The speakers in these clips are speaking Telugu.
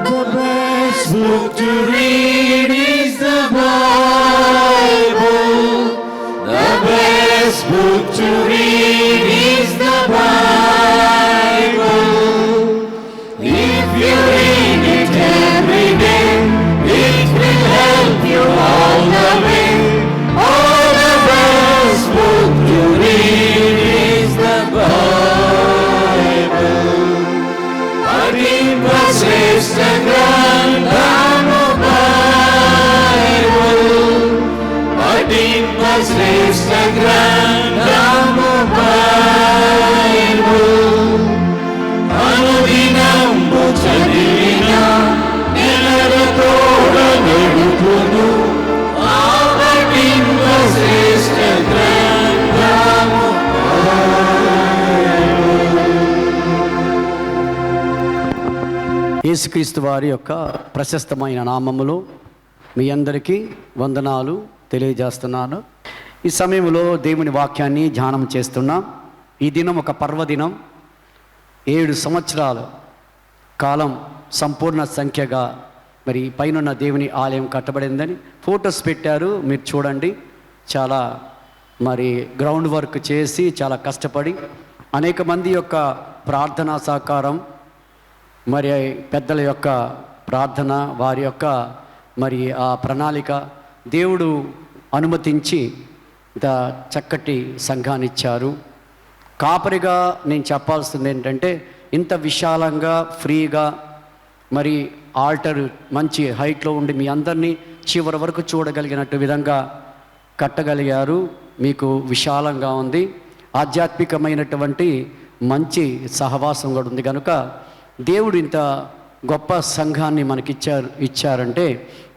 The best book to read is the Bible. The best book to read is the Bible. If you read it every day, it will help you all the way. Oh, the best book to read is the Bible. శ్రేష్ఠ గ్రంథము బైబిల్. పఠింప శ్రేష్ఠ గ్రంథము బైబిల్. అనుదినము చదివిన నెలల తోడ నడుపును. ఆ పఠింప శ్రేష్ఠ గ్రంథము యేసుక్రీస్తు వారి యొక్క ప్రశస్తమైన నామములో మీ అందరికీ వందనాలు తెలియజేస్తున్నాను. ఈ సమయంలో దేవుని వాక్యాన్ని ధ్యానం చేస్తున్నాం. ఈ దినం ఒక పర్వదినం. 7 సంవత్సరాల కాలం సంపూర్ణ సంఖ్యగా మరి పైనున్న దేవుని ఆలయం కట్టబడిందని ఫొటోస్ పెట్టారు, మీరు చూడండి. చాలా మరి గ్రౌండ్ వర్క్ చేసి చాలా కష్టపడి అనేక మంది యొక్క ప్రార్థనా సహకారం, మరి పెద్దల యొక్క ప్రార్థన, వారి యొక్క మరి ఆ ప్రణాళిక దేవుడు అనుమతించి ఇంత చక్కటి సంఘాన్ని ఇచ్చారు. కాపరిగా నేను చెప్పాల్సింది ఏంటంటే, ఇంత విశాలంగా ఫ్రీగా మరి ఆల్టర్ మంచి హైట్లో ఉండి మీ అందరినీ చివరి వరకు చూడగలిగినట్టు విధంగా కట్టగలిగారు. మీకు విశాలంగా ఉంది. ఆధ్యాత్మికమైనటువంటి మంచి సహవాసం కూడా ఉంది. కనుక దేవుడు ఇంత గొప్ప సంఘాన్ని ఇచ్చారంటే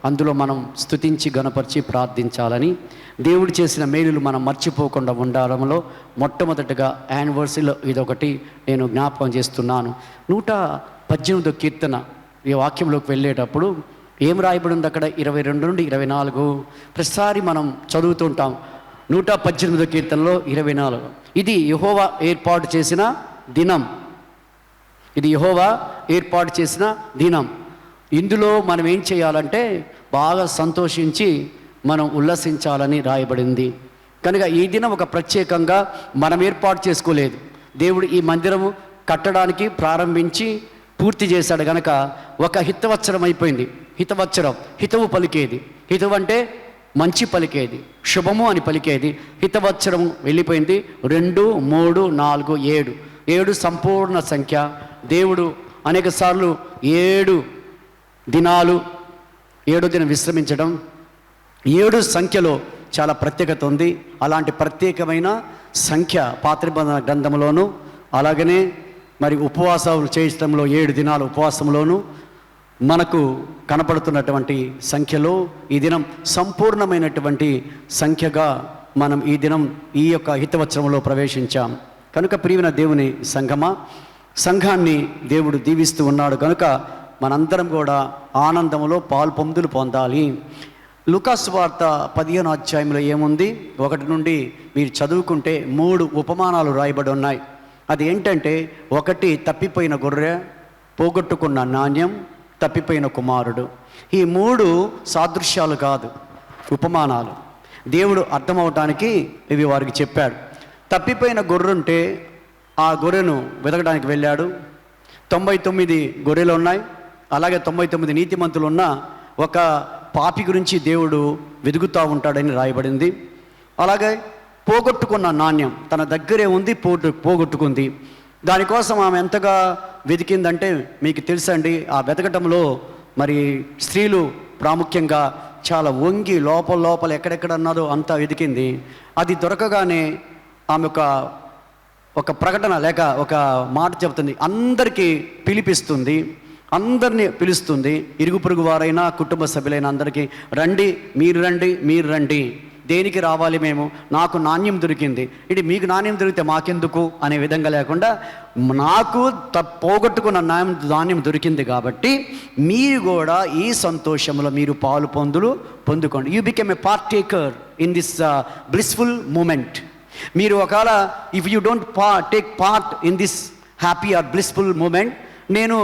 అందులో మనం స్తుతించి గణపరిచి ప్రార్థించాలని, దేవుడు చేసిన మేలులు మనం మర్చిపోకుండా ఉండాలంలో మొట్టమొదటిగా యానివర్సరీలో ఇదొకటి నేను జ్ఞాపకం చేస్తున్నాను. 118వ కీర్తన ఈ వాక్యంలోకి వెళ్ళేటప్పుడు ఏం రాయబడి ఉంది అక్కడ? 22 నుండి 24 ప్రతిసారి మనం చదువుతుంటాం. 118వ కీర్తనలో 24 ఇది యెహోవా ఏర్పాటు చేసిన దినం. ఇది యెహోవా ఏర్పాటు చేసిన దినం. ఇందులో మనం ఏం చేయాలంటే బాగా సంతోషించి మనం ఉల్లసించాలని రాయబడింది. కనుక ఈ దినం ఒక ప్రత్యేకంగా మనం ఏర్పాటు చేసుకోలేదు. దేవుడు ఈ మందిరము కట్టడానికి ప్రారంభించి పూర్తి చేశాడు. కనుక ఒక హితవత్సరం అయిపోయింది. హితవత్సరం, హితవు పలికేది. హితవు అంటే మంచి పలికేది, శుభము అని పలికేది. హితవత్సరం వెళ్ళిపోయింది. 2, 3, 4, 7 సంపూర్ణ సంఖ్య. దేవుడు అనేక సార్లు 7 దినాలు, 7వ దినం విశ్రమించడం, 7 సంఖ్యలో చాలా ప్రత్యేకత ఉంది. అలాంటి ప్రత్యేకమైన సంఖ్య పాత నిబంధన గ్రంథంలోను, అలాగనే మరి ఉపవాసాలు చేయడంలో 7 దినాలు ఉపవాసంలోను మనకు కనపడుతున్నటువంటి సంఖ్యలో ఈ దినం సంపూర్ణమైనటువంటి సంఖ్యగా మనం ఈ దినం ఈ యొక్క హితవత్సరంలో ప్రవేశించాం. కనుక ప్రియమైన దేవుని సంఘమా, సంఘాన్ని దేవుడు దీవిస్తూ ఉన్నాడు. కనుక మనందరం కూడా ఆనందంలో పాల్పొందులు పొందాలి. లూకాసు వార్త 15వ అధ్యాయంలో ఏముంది? 1 నుండి మీరు చదువుకుంటే 3 ఉపమానాలు రాయబడి ఉన్నాయి. అది ఏంటంటే, 1 తప్పిపోయిన గొర్రె, పోగొట్టుకున్న నాణ్యం, తప్పిపోయిన కుమారుడు. ఈ 3 సాదృశ్యాలు కాదు, ఉపమానాలు. దేవుడు అర్థమవటానికి ఇవి వారికి చెప్పాడు. తప్పిపోయిన గొర్రెంటే ఆ గొర్రెను వెతకడానికి వెళ్ళాడు. 99 గొర్రెలు ఉన్నాయి. అలాగే 99 నీతిమంతులు ఉన్న ఒక పాపి గురించి దేవుడు వెతుకుతూ ఉంటాడని రాయబడింది. అలాగే పోగొట్టుకున్న నాణ్యం తన దగ్గరే ఉంది, పోగొట్టుకుంది. దానికోసం ఆమె ఎంతగా వెతికిందంటే మీకు తెలుసండి. ఆ వెతకటంలో మరి స్త్రీలు ప్రాముఖ్యంగా చాలా వంగి లోపల ఎక్కడెక్కడ ఉన్నదో అంతా వెతికింది. అది దొరకగానే ఆమె ఒక ప్రకటన లేక ఒక మాట చెబుతుంది. అందరికీ పిలిపిస్తుంది, అందరినీ పిలుస్తుంది. ఇరుగు పొరుగు వారైనా కుటుంబ సభ్యులైన అందరికీ, రండి, మీరు రండి, మీరు రండి. దేనికి రావాలి మేము? నాకు నాణ్యం దొరికింది. ఇది మీకు నాణ్యం దొరికితే మాకెందుకు అనే విధంగా లేకుండా, నాకు పోగొట్టుకున్న నాణ్యం దొరికింది కాబట్టి మీరు కూడా ఈ సంతోషంలో మీరు పాలు పొందుకోండి. You become a partaker in this blissful moment. మీరు ఒకవేళ if you don't take part in this happy or blissful moment, నేను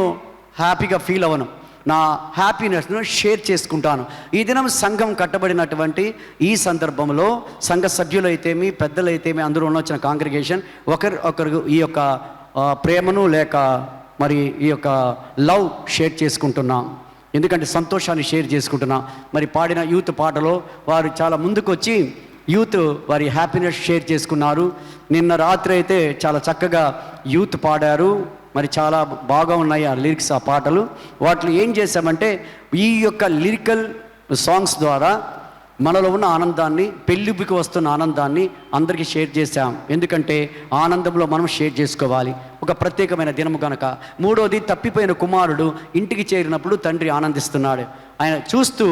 హ్యాపీగా ఫీల్ అవ్వను. నా హ్యాపీనెస్ను షేర్ చేసుకుంటాను. ఈ దినం సంఘం కట్టబడినటువంటి ఈ సందర్భంలో సంఘ సభ్యులైతేమి, పెద్దలైతేమి, అందరూ వచ్చిన కాంగ్రిగేషన్ ఒకరు ఈ యొక్క ప్రేమను లేక మరి ఈ యొక్క లవ్ షేర్ చేసుకుంటున్నాం. ఎందుకంటే సంతోషాన్ని షేర్ చేసుకుంటున్నాం. మరి పాడిన యూత్ పాటలో వారు చాలా ముందుకు వచ్చి యూత్ వారి హ్యాపీనెస్ షేర్ చేసుకున్నారు. నిన్న రాత్రి అయితే చాలా చక్కగా యూత్ పాడారు. మరి చాలా బాగా ఉన్నాయి ఆ లిరిక్స్, ఆ పాటలు. వాటిలో ఏం చేశామంటే ఈ యొక్క లిరికల్ సాంగ్స్ ద్వారా మనలో ఉన్న ఆనందాన్ని, పెళ్ళికి వస్తున్న ఆనందాన్ని అందరికీ షేర్ చేశాం. ఎందుకంటే ఆనందంలో మనం షేర్ చేసుకోవాలి, ఒక ప్రత్యేకమైన దినము కనుక. మూడోది, తప్పిపోయిన కుమారుడు ఇంటికి చేరినప్పుడు తండ్రి ఆనందిస్తున్నాడు. ఆయన చూస్తూ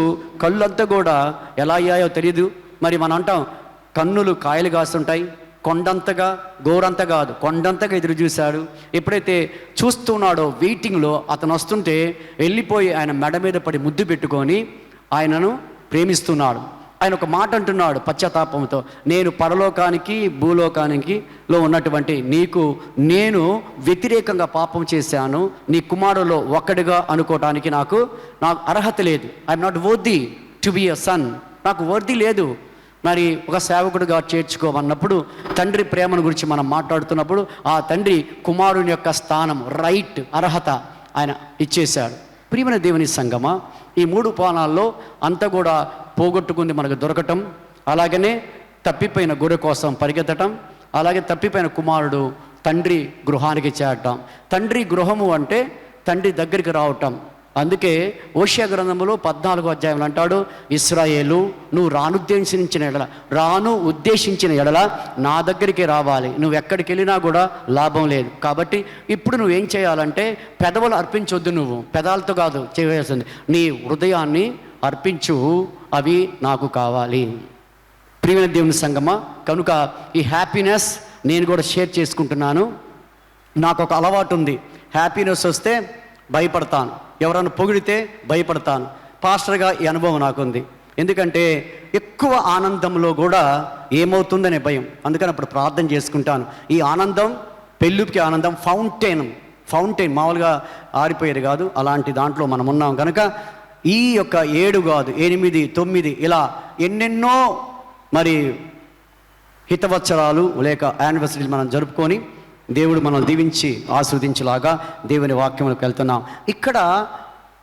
కళ్ళంతా కూడా ఎలా అయ్యాయో తెలియదు. మరి మనం అంటాం కన్నులు కాయలు కాస్తుంటాయి, కొండంతగా, గోరంత కాదు, కొండంతగా ఎదురు చూశాడు. ఎప్పుడైతే చూస్తున్నాడో వెయిటింగ్లో అతను వస్తుంటే వెళ్ళిపోయి ఆయన మెడ మీద పడి ముద్దు పెట్టుకొని ఆయనను ప్రేమిస్తున్నాడు. ఆయన ఒక మాట అంటున్నాడు పశ్చాత్తాపంతో, నేను పరలోకానికి భూలోకానికి లో ఉన్నటువంటి నీకు నేను వ్యతిరేకంగా పాపం చేశాను, నీ కుమారులో ఒక్కడిగా అనుకోవటానికి నాకు అర్హత లేదు. I'm not worthy to be a son, నాకు వర్ది లేదు. మరి ఒక సేవకుడిగా చేర్చుకోమన్నప్పుడు తండ్రి ప్రేమను గురించి మనం మాట్లాడుతున్నప్పుడు ఆ తండ్రి కుమారుని యొక్క స్థానం, రైట్, అర్హత ఆయన ఇచ్చేశాడు. ప్రియమైన దేవుని సంగమా, ఈ 3 పానాల్లో అంతా కూడా పోగొట్టుకుంది మనకు దొరకటం, అలాగనే తప్పిపోయిన గొర్రె కోసం పరిగెత్తటం, అలాగే తప్పిపోయిన కుమారుడు తండ్రి గృహానికి చేరటం. తండ్రి గృహము అంటే తండ్రి దగ్గరికి రావటం. అందుకే ఓషియా గ్రంథములో 14వ అధ్యాయంలో అంటాడు, ఇశ్రాయేలు నువ్వు రాను ఉద్దేశించిన ఎడల నా దగ్గరికి రావాలి, నువ్వు ఎక్కడికి వెళ్ళినా కూడా లాభం లేదు. కాబట్టి ఇప్పుడు నువ్వేం చేయాలంటే పెదవులు అర్పించొద్దు, నువ్వు పెదాలతో కాదు చేయాల్సింది, నీ హృదయాన్ని అర్పించు, అవి నాకు కావాలి. ప్రియమైన దేవుని సంగమా, కనుక ఈ హ్యాపీనెస్ నేను కూడా షేర్ చేసుకుంటున్నాను. నాకు ఒక అలవాటు ఉంది, హ్యాపీనెస్ వస్తే భయపడతాను, ఎవరైనా పొగిడితే భయపడతాను. పాస్టర్గా ఈ అనుభవం నాకుంది. ఎందుకంటే ఎక్కువ ఆనందంలో కూడా ఏమవుతుందనే భయం. అందుకని అప్పుడు ప్రార్థన చేసుకుంటాను. ఈ ఆనందం, పెళ్ళికి ఆనందం ఫౌంటైన్ మామూలుగా ఆరిపోయేది కాదు, అలాంటి దాంట్లో మనం ఉన్నాం. కనుక ఈ యొక్క 7 కాదు 8, 9 ఇలా ఎన్నెన్నో మరి హితవత్సరాలు లేక యానివర్సరీలు మనం జరుపుకొని దేవుడు మనం దీవించి ఆస్వాదించేలాగా దేవుని వాక్యంలోకి వెళ్తున్నాం. ఇక్కడ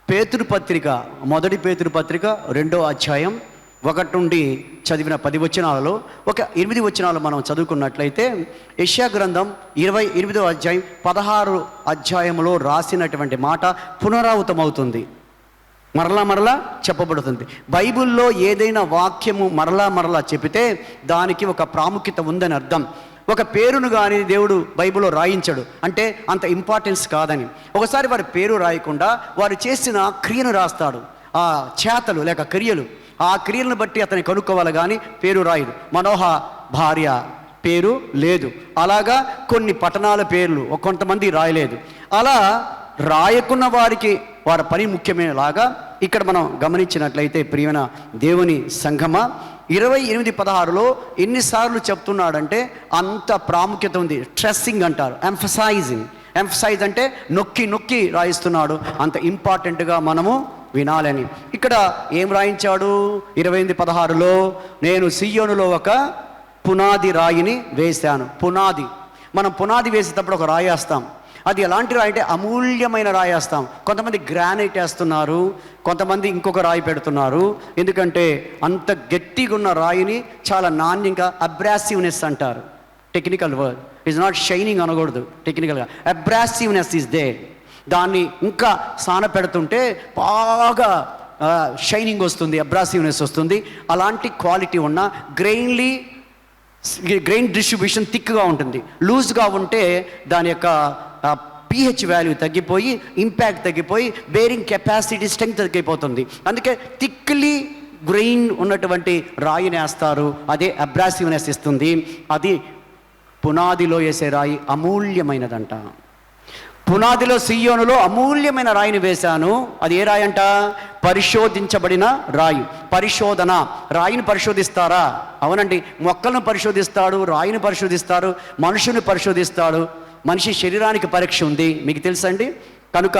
పేతురు పత్రిక, మొదటి పేతురు పత్రిక 2వ అధ్యాయం 1 నుండి చదివిన 10 వచనాలలో ఒక 8 వచనాలు మనం చదువుకున్నట్లయితే యెషయా గ్రంథం 28వ అధ్యాయం 16 అధ్యాయంలో రాసినటువంటి మాట పునరావృతమవుతుంది, మరలా చెప్పబడుతుంది. బైబిల్లో ఏదైనా వాక్యము మరలా చెబితే దానికి ఒక ప్రాముఖ్యత ఉందని అర్థం. ఒక పేరును కానీ దేవుడు బైబిల్లో రాయించడు అంటే అంత ఇంపార్టెన్స్ కాదని. ఒకసారి వారి పేరు రాయకుండా వారు చేసిన క్రియను రాస్తాడు, ఆ చేతలు లేక క్రియలు, ఆ క్రియలను బట్టి అతన్ని కనుక్కోవాలి కానీ పేరు రాయడు. మనోహ భార్య పేరు లేదు, అలాగా కొన్ని పట్టణాల పేర్లు కొంతమంది రాయలేదు. అలా రాయకున్న వారికి వారి పని ముఖ్యమేలాగా ఇక్కడ మనం గమనించినట్లయితే ప్రియమైన దేవుని సంఘమా, 28:16లో ఎన్నిసార్లు చెప్తున్నాడంటే అంత ప్రాముఖ్యత ఉంది. స్ట్రెస్సింగ్ అంటారు, ఎంఫసైజ్ అంటే నొక్కి రాయిస్తున్నాడు, అంత ఇంపార్టెంట్గా మనము వినాలని. ఇక్కడ ఏం రాయించాడు 28:16లో, నేను సియోనులో ఒక పునాది రాయిని వేశాను. పునాది, మనం పునాది వేసేటప్పుడు ఒక రాయి వేస్తాం, అది ఎలాంటి రాయి అంటే అమూల్యమైన రాయి వేస్తాం. కొంతమంది గ్రానైట్ వేస్తున్నారు, కొంతమంది ఇంకొక రాయి పెడుతున్నారు. ఎందుకంటే అంత గట్టిగా ఉన్న రాయిని చాలా నాణ్యంగా, అబ్రాసివ్నెస్ అంటారు, technical word, is not shining అనకూడదు, టెక్నికల్గా అబ్రాసివ్నెస్ ఈజ్ దే. దాన్ని ఇంకా సాన పెడుతుంటే బాగా షైనింగ్ వస్తుంది, అబ్రాసివ్నెస్ వస్తుంది. అలాంటి క్వాలిటీ ఉన్న గ్రెయిన్ డిస్ట్రిబ్యూషన్ థిక్గా ఉంటుంది. లూజ్గా ఉంటే దాని యొక్క pH వాల్యూ తగ్గిపోయి, ఇంపాక్ట్ తగ్గిపోయి, బేరింగ్ కెపాసిటీ, స్ట్రెంగ్త్ తగ్గిపోతుంది. అందుకే థిక్లీ గ్రెయిన్ ఉన్నటువంటి రాయిని వేస్తారు, అదే అబ్రాసివ్నెస్ ఇస్తుంది. అది పునాదిలో వేసే రాయి అమూల్యమైనదంట. పునాదిలో సియోనులో అమూల్యమైన రాయిని వేశాను. అది ఏ రాయి అంట? పరిశోధించబడిన రాయి. పరిశోధన, రాయిని పరిశోధిస్తారా? అవునండి, మొక్కలను పరిశోధిస్తాడు, రాయిని పరిశోధిస్తాడు, మనుషుని పరిశోధిస్తాడు. మనిషి శరీరానికి పరీక్ష ఉంది, మీకు తెలుసండి. కనుక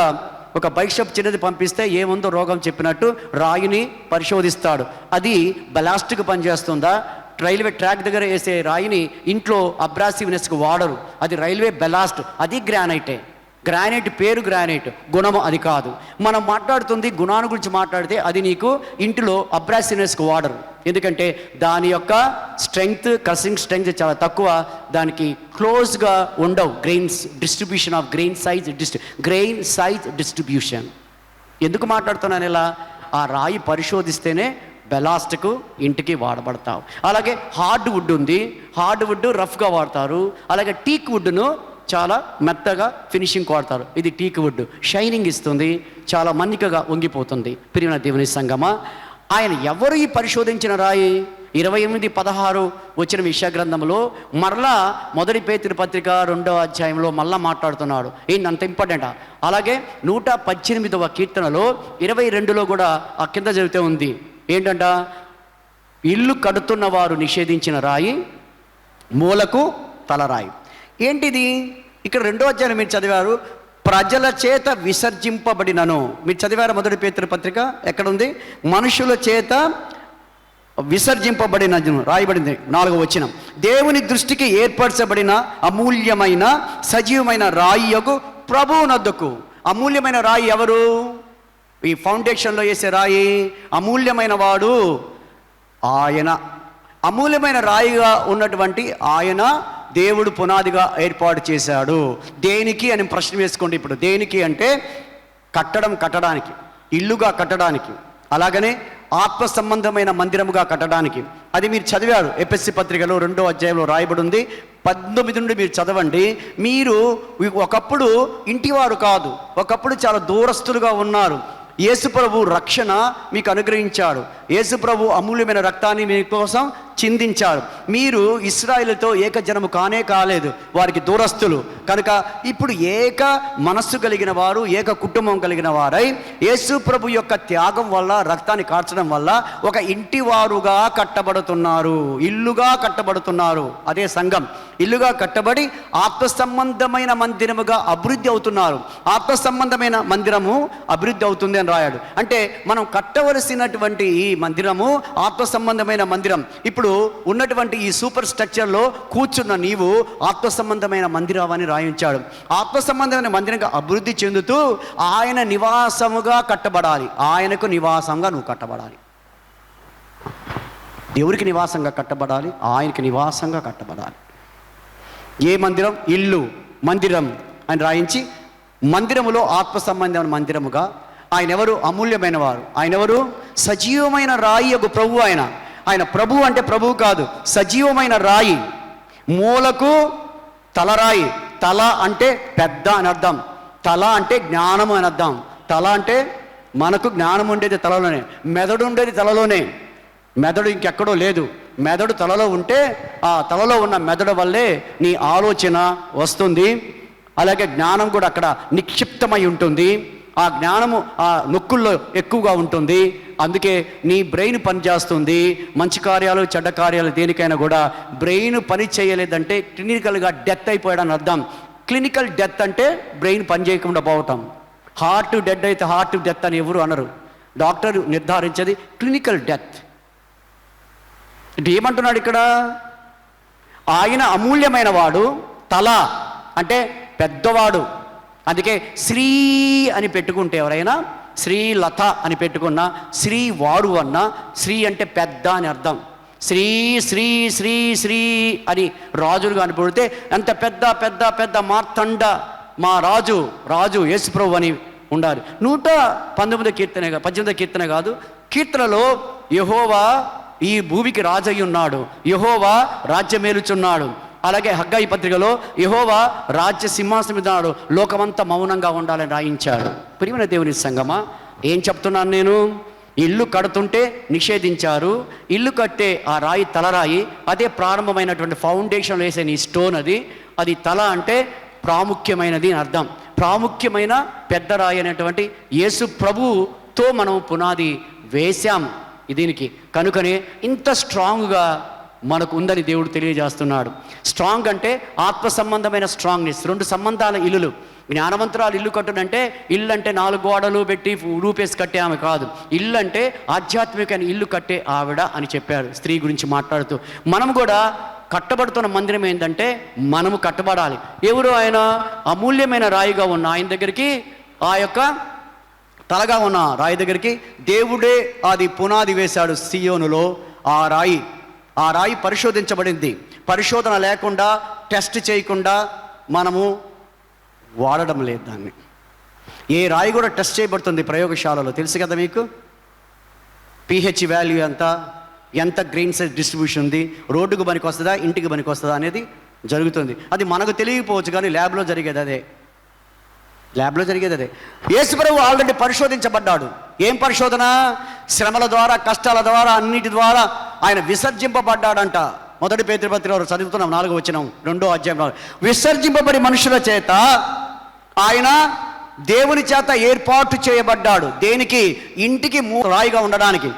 ఒక బైక్ షాప్ చిన్నది పంపిస్తే ఏముందో రోగం చెప్పినట్టు రాయిని పరిశోధిస్తాడు. అది బలాస్ట్కి పనిచేస్తుందా? రైల్వే ట్రాక్ దగ్గర వేసే రాయిని ఇంట్లో అబ్రాసివ్నెస్కి వాడరు, అది రైల్వే బెలాస్ట్, అది గ్రానైటే. గ్రానైట్ పేరు గ్రానైట్, గుణము అది కాదు. మనం మాట్లాడుతుంది గుణాన్ని గురించి మాట్లాడితే అది నీకు ఇంటిలో అబ్రాసివ్నెస్కి వాడరు, ఎందుకంటే దాని యొక్క స్ట్రెంగ్త్, కసింగ్ స్ట్రెంగ్త్ చాలా తక్కువ, దానికి క్లోజ్గా ఉండవు grains distribution of grain size distribution. ఎందుకు మాట్లాడుతున్నాను ఇలా? ఆ రాయి పరిశోధిస్తేనే బెలాస్ట్కు ఇంటికి వాడబడతావు. అలాగే హార్డ్ వుడ్ ఉంది, హార్డ్ వుడ్ రఫ్గా వాడతారు. అలాగే టీక్ వుడ్ను చాలా మెత్తగా ఫినిషింగ్ వాడతారు. ఇది టీక్ వుడ్, షైనింగ్ ఇస్తుంది, చాలా మన్నికగా వంగిపోతుంది. ప్రియమైన దేవుని సంగమా, ఆయన ఎవరు ఈ పరిశోధించిన రాయి? 28:16 వచ్చిన యెషయా గ్రంథంలో మరలా 1 పేతురు పత్రిక 2వ అధ్యాయంలో మళ్ళా మాట్లాడుతున్నాడు. ఏంటి అంత ఇంపార్టెంట్? అలాగే 118వ కీర్తనలో 22లో కూడా ఆ కింద చదివితే ఉంది ఏంటంట, ఇల్లు కడుతున్న వారు నిషేధించిన రాయి, మూలకు తలరాయి. ఏంటిది? ఇక్కడ 2వ అధ్యాయం మీరు చదివారు, ప్రజల చేత విసర్జింపబడినను. మీరు చదివారు 1 పేతురు పత్రిక, ఎక్కడుంది? మనుషుల చేత విసర్జింపబడిన రాయబడింది 4వ వచనం. దేవుని దృష్టికి ఏర్పరచబడిన అమూల్యమైన సజీవమైన రాయియగు ప్రభువునొద్దకు. అమూల్యమైన రాయి ఎవరు? ఈ ఫౌండేషన్లో వేసే రాయి అమూల్యమైన వాడు ఆయన. అమూల్యమైన రాయిగా ఉన్నటువంటి ఆయన దేవుడు పునాదిగా ఏర్పాటు చేశాడు. దేనికి అని ప్రశ్న వేసుకోండి. ఇప్పుడు దేనికి అంటే కట్టడానికి, ఇల్లుగా కట్టడానికి, అలాగనే ఆత్మ సంబంధమైన మందిరముగా కట్టడానికి. అది మీరు చదివారు ఎఫెసీ పత్రికలో 2వ అధ్యాయంలో రాయబడి ఉంది. 19 నుండి మీరు చదవండి. మీరు ఒకప్పుడు ఇంటివారు కాదు, ఒకప్పుడు చాలా దూరస్తులుగా ఉన్నారు. యేసుప్రభు రక్షణ మీకు అనుగ్రహించాడు. యేసుప్రభు అమూల్యమైన రక్తాన్ని మీ కోసం చిందించాడు. మీరు ఇశ్రాయేలుతో ఏకజనము కాలేదు, వారికి దూరస్తులు. కనుక ఇప్పుడు ఏక మనస్సు కలిగిన వారు, ఏక కుటుంబం కలిగిన వారై యేసుప్రభు యొక్క త్యాగం వల్ల, రక్తాన్ని కార్చడం వల్ల ఒక ఇంటి వారుగా కట్టబడుతున్నారు, ఇల్లుగా కట్టబడుతున్నారు. అదే సంఘం. ఇల్లుగా కట్టబడి ఆత్మ సంబంధమైన మందిరముగా అభివృద్ధి అవుతున్నారు. ఆత్మ సంబంధమైన మందిరము అభివృద్ధి అవుతుంది అని రాయాడు. అంటే మనం కట్టవలసినటువంటి ఈ మందిరము ఆత్మ సంబంధమైన మందిరం. ఇప్పుడు ఉన్నటువంటి ఈ సూపర్ స్ట్రక్చర్లో కూర్చున్న నీవు ఆత్మ సంబంధమైన మందిరం అని రాయించాడు. ఆత్మ సంబంధమైన మందిరంగా అభివృద్ధి చెందుతూ ఆయన నివాసముగా కట్టబడాలి. ఆయనకు నివాసంగా నువ్వు కట్టబడాలి. దేవునికి నివాసంగా కట్టబడాలి, ఆయనకి నివాసంగా కట్టబడాలి. ఏ మందిరం? ఇల్లు, మందిరం అని రాయించి మందిరములో ఆత్మ సంబంధమైన మందిరముగా. ఆయన ఎవరు? అమూల్యమైన వారు. ఆయన ఎవరు? సజీవమైన రాయి యొక్క ప్రభు. ఆయన ప్రభు అంటే ప్రభువు కాదు, సజీవమైన రాయి. మూలకు తలరాయి. తల అంటే పెద్ద అని అర్థం, తల అంటే జ్ఞానము అని అర్థం. తల అంటే మనకు జ్ఞానం ఉండేది తలలోనే, మెదడు ఉండేది తలలోనే. మెదడు ఇంకెక్కడో లేదు. మెదడు తలలో ఉంటే ఆ తలలో ఉన్న మెదడు వల్లే నీ ఆలోచన వస్తుంది. అలాగే జ్ఞానం కూడా అక్కడ నిక్షిప్తమై ఉంటుంది. ఆ జ్ఞానము ఆ నొక్కుల్లో ఎక్కువగా ఉంటుంది. అందుకే నీ బ్రెయిన్ పనిచేస్తుంది. మంచి కార్యాలు, చెడ్డ కార్యాలు, దేనికైనా కూడా బ్రెయిన్ పని చేయలేదంటే క్లినికల్గా డెత్ అయిపోయాడని అర్థం. క్లినికల్ డెత్ అంటే బ్రెయిన్ పని చేయకుండా పోవటం. హార్ట్ డెడ్ అయితే హార్ట్ డెత్ అని ఎవరు అనరు. డాక్టర్ నిర్ధారించేది క్లినికల్ డెత్. అంటే ఏమంటున్నాడు ఇక్కడ? ఆయన అమూల్యమైన వాడు, తల అంటే పెద్దవాడు. అందుకే శ్రీ అని పెట్టుకుంటే ఎవరైనా, శ్రీలత అని పెట్టుకున్నా, శ్రీ వారు అన్నా, శ్రీ అంటే పెద్ద అని అర్థం. శ్రీ శ్రీ శ్రీ శ్రీ అని రాజులుగా అనిపడితే అంత పెద్ద పెద్ద పెద్ద మార్తండ మా రాజు యేసుప్రభు అని ఉండాలి. 18వ కీర్తన కాదు, కీర్తనలో యెహోవా ఈ భూమికి రాజు అయి ఉన్నాడు, యెహోవా రాజ్యమేలుచున్నాడు. అలాగే హగ్గయి పత్రికలో యెహోవా రాజ్య సింహాసనం మీద ఉన్నాడు, లోకమంతా మౌనంగా ఉండాలని రాయించాడు. ప్రియమైన దేవుని సంగమా, ఏం చెప్తున్నాను నేను? ఇల్లు కడుతుంటే నిషేధించారు. ఇల్లు కట్టే ఆ రాయి తలరాయి, అదే ప్రారంభమైనటువంటి ఫౌండేషన్ వేసే నీ స్టోన్. అది తల అంటే ప్రాముఖ్యమైనది అని అర్థం. ప్రాముఖ్యమైన పెద్ద రాయి అనేటువంటి యేసు ప్రభుతో మనం పునాది వేశాం దీనికి. కనుకనే ఇంత స్ట్రాంగ్గా మనకు ఉందని దేవుడు తెలియజేస్తున్నాడు. స్ట్రాంగ్ అంటే ఆత్మ సంబంధమైన స్ట్రాంగ్నెస్. 2 సంబంధాల ఇల్లులు. జ్ఞానవంతురాలు ఇల్లు కట్టునంటే ఇల్లు అంటే 4 గోడలు పెట్టి రూపేసి కట్టే ఆమె కాదు. ఇల్లు అంటే ఆధ్యాత్మికమైన ఇల్లు కట్టే ఆవిడ అని చెప్పారు స్త్రీ గురించి మాట్లాడుతూ. మనం కూడా కట్టబడుతున్న మందిరం ఏంటంటే మనము కట్టబడాలి. ఎవరు ఆయన? అమూల్యమైన రాయిగా ఉన్న ఆయన దగ్గరికి, ఆ యొక్క తలగా ఉన్న రాయి దగ్గరికి దేవుడే అది పునాది వేశాడు సియోనులో. ఆ రాయి పరిశోధించబడింది. పరిశోధన లేకుండా, టెస్ట్ చేయకుండా మనము వాడడం లేదు దాన్ని. ఏ రాయి కూడా టెస్ట్ చేయబడుతుంది ప్రయోగశాలలో, తెలుసు కదా మీకు. pH వాల్యూ ఎంత గ్రెయిన్ సైజ్ డిస్ట్రిబ్యూషన్ ఉంది, రోడ్డుకు పనికి వస్తుందా, ఇంటికి పనికి వస్తుందా అనేది జరుగుతుంది. అది మనకు తెలియకపోవచ్చు, కానీ ల్యాబ్లో జరిగేది అదే. యేసుప్రభు ఆల్రెడీ పరిశోధించబడ్డాడు. ఏం పరిశోధన? శ్రమల ద్వారా, కష్టాల ద్వారా, అన్నిటి ద్వారా ఆయన విసర్జింపబడ్డాడంట. 1 పేతురు పత్రికలో చదువుతున్నాం 4వ వచనం 2వ అధ్యాయం. విసర్జింపబడి మనుషుల చేత ఆయన దేవుని చేత ఏర్పాటు చేయబడ్డాడు. దేనికి? ఇంటికి రాయిగా ఉండడానికి.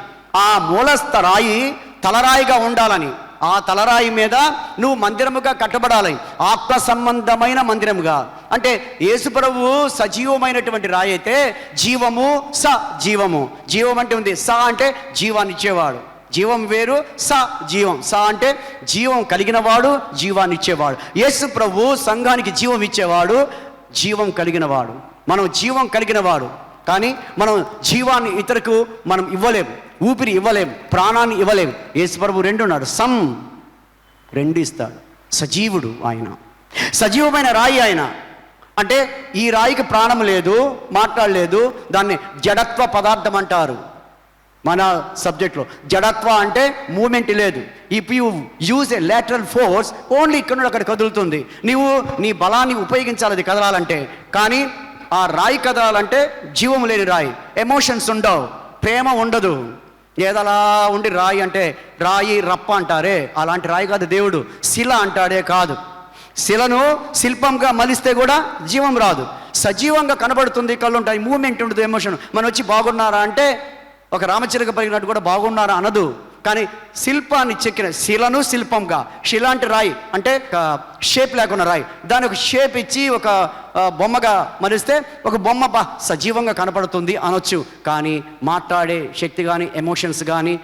ఆ మూలస్థ రాయి తలరాయిగా ఉండాలని. ఆ తలరాయి మీద నువ్వు మందిరముగా కట్టబడాలి, ఆత్మ సంబంధమైన మందిరముగా. అంటే యేసుప్రభువు సజీవమైనటువంటి రాయి అయితే జీవము, జీవము. జీవం అంటే ఉంది, అంటే జీవాన్ని ఇచ్చేవాడు. జీవం వేరు, జీవం. అంటే జీవం కలిగిన వాడు, జీవాన్ని ఇచ్చేవాడు. యేసు ప్రభు సంఘానికి జీవం ఇచ్చేవాడు, జీవం కలిగిన వాడు. మనం జీవం కలిగిన వాడు, కానీ మనం జీవాన్ని ఇతరులకు మనం ఇవ్వలేము, ఊపిరి ఇవ్వలేము, ప్రాణాన్ని ఇవ్వలేము. యేసు ప్రభు 2 ఉన్నాడు, 2 ఇస్తాడు. సజీవుడు ఆయన, సజీవమైన రాయి ఆయన. అంటే ఈ రాయికి ప్రాణం లేదు, మాట్లాడలేదు. దాన్ని జడత్వ పదార్థం అంటారు మన సబ్జెక్ట్లో. జడత్వ అంటే మూమెంట్ లేదు. If you use a lateral force, only ఇక్కడ నుండి అక్కడ కదులుతుంది. నీవు నీ బలాన్ని ఉపయోగించాలి అది కదలాలంటే. కానీ ఆ రాయి కదలాలంటే జీవం లేని రాయి. ఎమోషన్స్ ఉండవు, ప్రేమ ఉండదు. ఏదలా ఉండి రాయి అంటే రాయి రప్ప అంటారే, అలాంటి రాయి కాదు దేవుడు. శిల అంటాడే కాదు. శిలను శిల్పంగా మలిస్తే కూడా జీవం రాదు. సజీవంగా కనబడుతుంది, కళ్ళు ఉంటాయి, మూమెంట్ ఉండదు, ఎమోషన్. మనం వచ్చి బాగున్నారా అంటే ఒక రామచిలక పరిగినట్టు కూడా బాగున్నారా అనదు. కానీ శిల్పాన్ని చెక్కిన శిలను శిల్పంగా, శిల అంటే రాయి అంటే షేప్ లేకుండా రాయి, దాని ఒక షేప్ ఇచ్చి ఒక బొమ్మగా మరిస్తే ఒక బొమ్మ సజీవంగా కనపడుతుంది అనొచ్చు. కానీ మాట్లాడే శక్తి కానీ, ఎమోషన్స్ కానీ,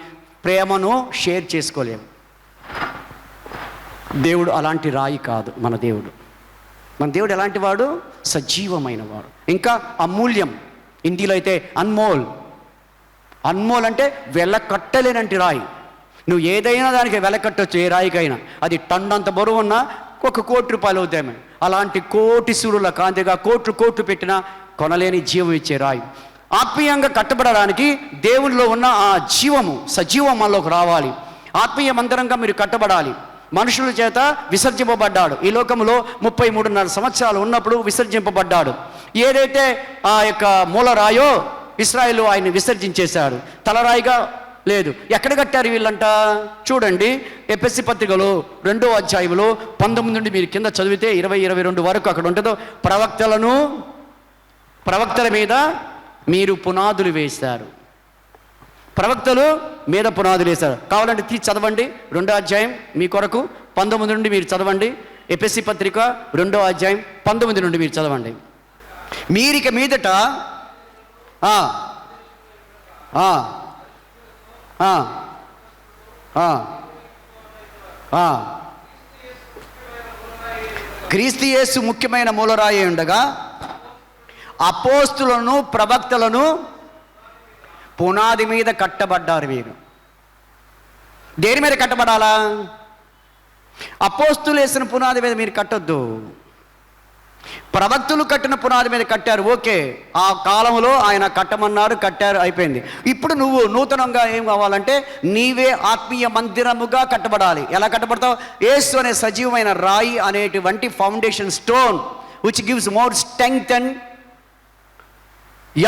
ప్రేమను షేర్ చేసుకోలేము. దేవుడు అలాంటి రాయి కాదు మన దేవుడు. మన దేవుడు ఎలాంటి వాడు? సజీవమైన వాడు. ఇంకా అమూల్యం, హిందీలో అయితే అన్మోల్. అన్మోల్ అంటే వెలకట్టలేనంటి రాయి. నువ్వు ఏదైనా దానికి వెలకట్టొచ్చు, ఏ రాయికైనా. అది టన్నంత బరువు ఉన్నా 1 కోటి రూపాయలు అవుతాయి. అలాంటి కోటి సూర్యుల కాంతిగా కోట్లు పెట్టినా కొనలేని జీవం ఇచ్చే రాయి. ఆత్మీయంగా కట్టబడడానికి దేవునిలో ఉన్న ఆ జీవము, సజీవం మనలోకి రావాలి. ఆత్మీయ మందిరంగా మీరు కట్టబడాలి. మనుషుల చేత విసర్జింపబడ్డాడు. ఈ లోకంలో 33.5 సంవత్సరాలు ఉన్నప్పుడు విసర్జింపబడ్డాడు. ఏదైతే ఆ యొక్క మూలరాయో ఇశ్రాయేలు ఆయన విసర్జించేశారు. తలరాయిగా లేదు. ఎక్కడ కట్టారు వీళ్ళంట? చూడండి, ఎఫెసీ పత్రికలో 2వ అధ్యాయంలో 19 నుండి మీరు కింద చదివితే 20-22 వరకు అక్కడ ఉంటుందో, ప్రవక్తల మీద మీరు పునాదులు వేశారు. ప్రవక్తలు మీద పునాదులు వేశారు. కావాలంటే తీసి చదవండి, 2వ అధ్యాయం మీ కొరకు 19 నుండి మీరు చదవండి. ఎఫెసీ పత్రిక 2వ అధ్యాయం 19 నుండి మీరు చదవండి. మీరిక మీదట క్రీస్తు యేసు ముఖ్యమైన మూలరాయి ఉండగా అపోస్తులను, ప్రవక్తలను పునాది మీద కట్టబడ్డారు. మీరు దేని మీద కట్టబడాలా? అపోస్తులు వేసిన పునాది మీద మీరు కట్టొద్దు. ప్రవక్తులు కట్టిన పునాది మీద కట్టారు, ఓకే. ఆ కాలంలో ఆయన కట్టమన్నారు, కట్టారు, అయిపోయింది. ఇప్పుడు నువ్వు నూతనంగా ఏం కావాలంటే నీవే ఆత్మీయ మందిరముగా కట్టబడాలి. ఎలా కట్టబడతావు? యేసు అనే సజీవమైన రాయి అనేటువంటి foundation stone which gives more strength and,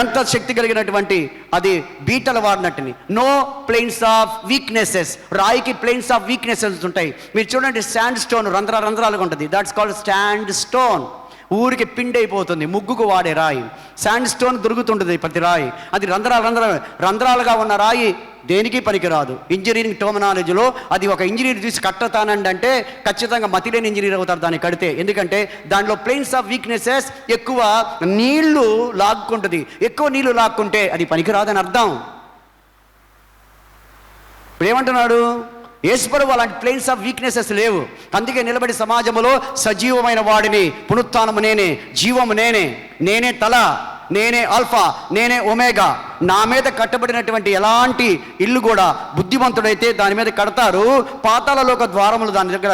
ఎంత శక్తి కలిగినటువంటి అది బీటలు వాడినట్టుని. No planes of weaknesses. రాయికి ప్లేన్స్ ఆఫ్ వీక్నెసెస్ ఉంటాయి. మీరు చూడండి, శాండ్ స్టోన్ రంధ్రాలుగా ఉంటుంది. That's called stand stone. ఊరికి పిండి అయిపోతుంది. ముగ్గుకు వాడే రాయి, శాండ్ స్టోన్ దొరుకుతుంటుంది ప్రతి రాయి. అది రంధ్రాలుగా ఉన్న రాయి దేనికి పనికిరాదు. ఇంజనీరింగ్ టర్మినాలజీలో అది ఒక ఇంజనీర్ తీసి కట్టతానండి అంటే ఖచ్చితంగా మతిలేని ఇంజనీర్ అవుతారు దాన్ని కడితే. ఎందుకంటే దాంట్లో ప్లేన్స్ ఆఫ్ వీక్నెసెస్, ఎక్కువ నీళ్లు లాక్కుంటుంది. ఎక్కువ నీళ్లు లాక్కుంటే అది పనికిరాదని అర్థం. ఇప్పుడు ఏమంటున్నాడు యేసుప్రభువు? అలాంటి ప్లేన్స్ ఆఫ్ వీక్నెసెస్ లేవు. అందుకే నిలబడి సమాజంలో సజీవమైన వాడిని, పునరుత్థానము నేనే, జీవము నేనే, నేనే తల, నేనే ఆల్ఫా, నేనే ఒమేగా. నా మీద కట్టబడినటువంటి ఎలాంటి ఇల్లు కూడా బుద్ధిమంతుడైతే దాని మీద కడతారు, పాతాళలోక ద్వారములు దాని దగ్గర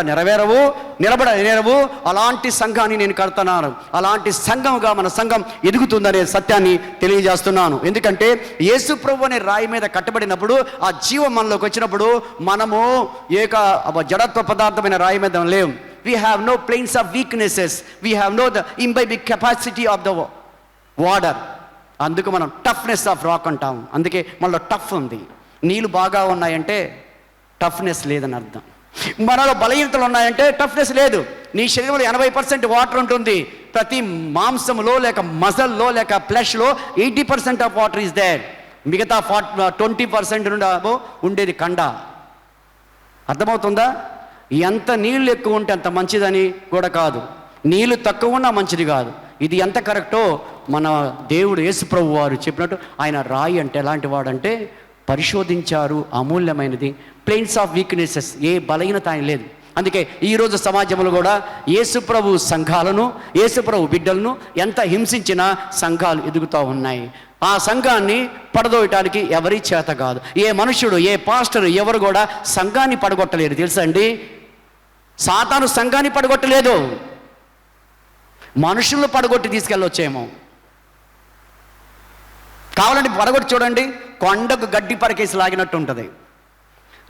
నిలబడనేరవు. అలాంటి సంఘాన్ని నేను కడుతున్నాను. అలాంటి సంఘముగా మన సంఘం ఎదుగుతుందనే సత్యాన్ని తెలియజేస్తున్నాను. ఎందుకంటే యేసు ప్రభు అనే రాయి మీద కట్టబడినప్పుడు ఆ జీవం మనలోకి వచ్చినప్పుడు మనము జడత్వ పదార్థమైన రాయి మీద లేవు. We have no planes of weaknesses. We have no the imbibing capacity of the water. అందుకు మనం టఫ్నెస్ ఆఫ్ రాక్ అంటాం. అందుకే మనలో టఫ్ ఉంది. నీళ్ళు బాగా ఉన్నాయంటే టఫ్నెస్ లేదని అర్థం. మనలో బలహీనతలు ఉన్నాయంటే టఫ్నెస్ లేదు. నీ శరీరంలో 80% వాటర్ ఉంటుంది. ప్రతి మాంసంలో లేక మజల్లో లేక ఫ్లెష్లో 80% ఆఫ్ వాటర్ ఈజ్ దేర్. మిగతా 20% నుండి ఉండేది కండ. అర్థమవుతుందా? ఎంత నీళ్ళు ఎక్కువ ఉంటే అంత మంచిదని కూడా కాదు, నీళ్ళు తక్కువ ఉన్నా మంచిది కాదు. ఇది ఎంత కరెక్టో మన దేవుడు యేసుప్రభు వారు చెప్పినట్టు ఆయన రాయి అంటే ఎలాంటి వాడంటే పరిశోధించారు, అమూల్యమైనది. ప్లేన్స్ ఆఫ్ వీక్నెసెస్, ఏ బలహీనత ఆయన లేదు. అందుకే ఈరోజు సమాజంలో కూడా యేసుప్రభు సంఘాలను, యేసుప్రభు బిడ్డలను ఎంత హింసించినా సంఘాలు ఎదుగుతూ ఉన్నాయి. ఆ సంఘాన్ని పడదోయటానికి ఎవరి చేత కాదు. ఏ మనుషుడు, ఏ పాస్టర్ ఎవరు కూడా సంఘాన్ని పడగొట్టలేరు. తెలుసా అండి? సాతాను సంఘాన్ని పడగొట్టలేదు, మనుషులను పడగొట్టి తీసుకెళ్ళొచ్చేమో. కావాలంటే పడగొట్టి చూడండి, కొండకు గడ్డి పరకేసి లాగినట్టు ఉంటుంది.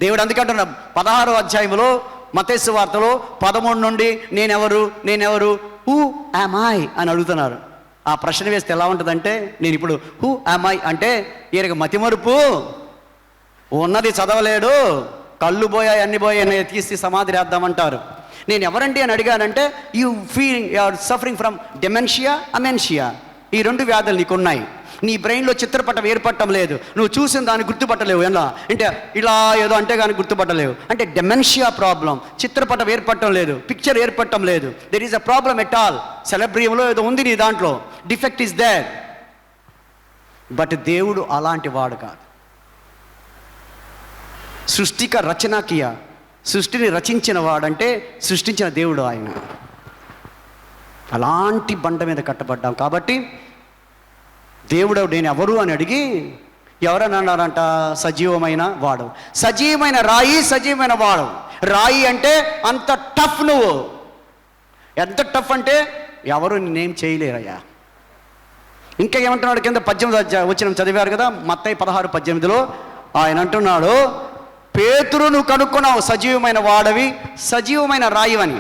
దేవుడు అందుకంటున్న 16వ అధ్యాయంలో మత్తయి వార్తలో 13 నుండి నేనెవరు హూ యామ్ ఐ అని అడుగుతున్నారు. ఆ ప్రశ్న వేస్తే ఎలా ఉంటుందంటే, నేను ఇప్పుడు హూ యామ్ ఐ అంటే ఈయనకి మతిమరుపు ఉన్నది, చదవలేడు, కళ్ళు పోయాయి, అన్ని పోయాయి, తీసి సమాధి రాద్దామంటారు. నేను ఎవరండి అని అడిగానంటే you are suffering from dementia, amentia. ఈ 2 వ్యాధులు నీకున్నాయి. నీ బ్రెయిన్లో చిత్రపటం ఏర్పడటం లేదు, నువ్వు చూసిన దాన్ని గుర్తుపట్టలేవు. ఎలా అంటే ఇలా ఏదో అంటే కానీ గుర్తుపట్టలేవు. అంటే డెమెన్షియా ప్రాబ్లం. చిత్రపటం ఏర్పడటం లేదు, పిక్చర్ ఏర్పడటం లేదు. There is a problem at all. సెలబ్రియంలో ఏదో ఉంది నీ దాంట్లో, డిఫెక్ట్ ఈస్ దేర్. బట్ దేవుడు అలాంటి వాడు కాదు. సృష్టిక రచనాకియ, సృష్టిని రచించిన వాడంటే సృష్టించిన దేవుడు ఆయన. అలాంటి బండ మీద కట్టబడ్డాం కాబట్టి దేవుడు నేను ఎవరు అని అడిగి ఎవరని అన్నారంట? సజీవమైన వాడు. సజీవమైన రాయి, సజీవమైన వాడు. రాయి అంటే అంత టఫ్. నువ్వు ఎంత టఫ్ అంటే ఎవరు నేనేం చేయలేరయ్యా. ఇంకా ఏమంటున్నాడు కింద 18వ వచనం చదివారు కదా, మత్తయి 16:18లో ఆయన అంటున్నాడు, పేతురు నువ్వు కనుక్కున్నావు సజీవమైన వాడవి, సజీవమైన రాయివని,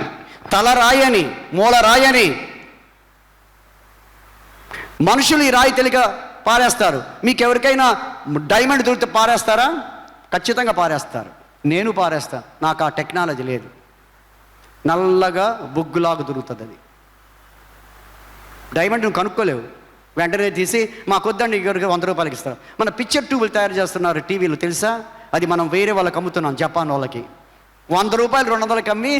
తల రాయని, మూల రాయని. మనుషులు ఈ రాయి తెలియక పారేస్తారు. మీకు ఎవరికైనా డైమండ్ దొరికితే పారేస్తారా? ఖచ్చితంగా పారేస్తారు. నేను పారేస్తాను, నాకు ఆ టెక్నాలజీ లేదు. నల్లగా బొగ్గులాగా దొరుకుతుంది అది. డైమండ్ నువ్వు కనుక్కోలేవు. వెంటనే తీసి మాకొద్దండి ఎవరికి 100 రూపాయలకి ఇస్తారు. మన పిక్చర్ ట్యూబులు తయారు చేస్తున్నారు టీవీలు, తెలుసా? అది మనం వేరే వాళ్ళకి అమ్ముతున్నాం, జపాన్ వాళ్ళకి. 100 రూపాయలు 200కి అమ్మి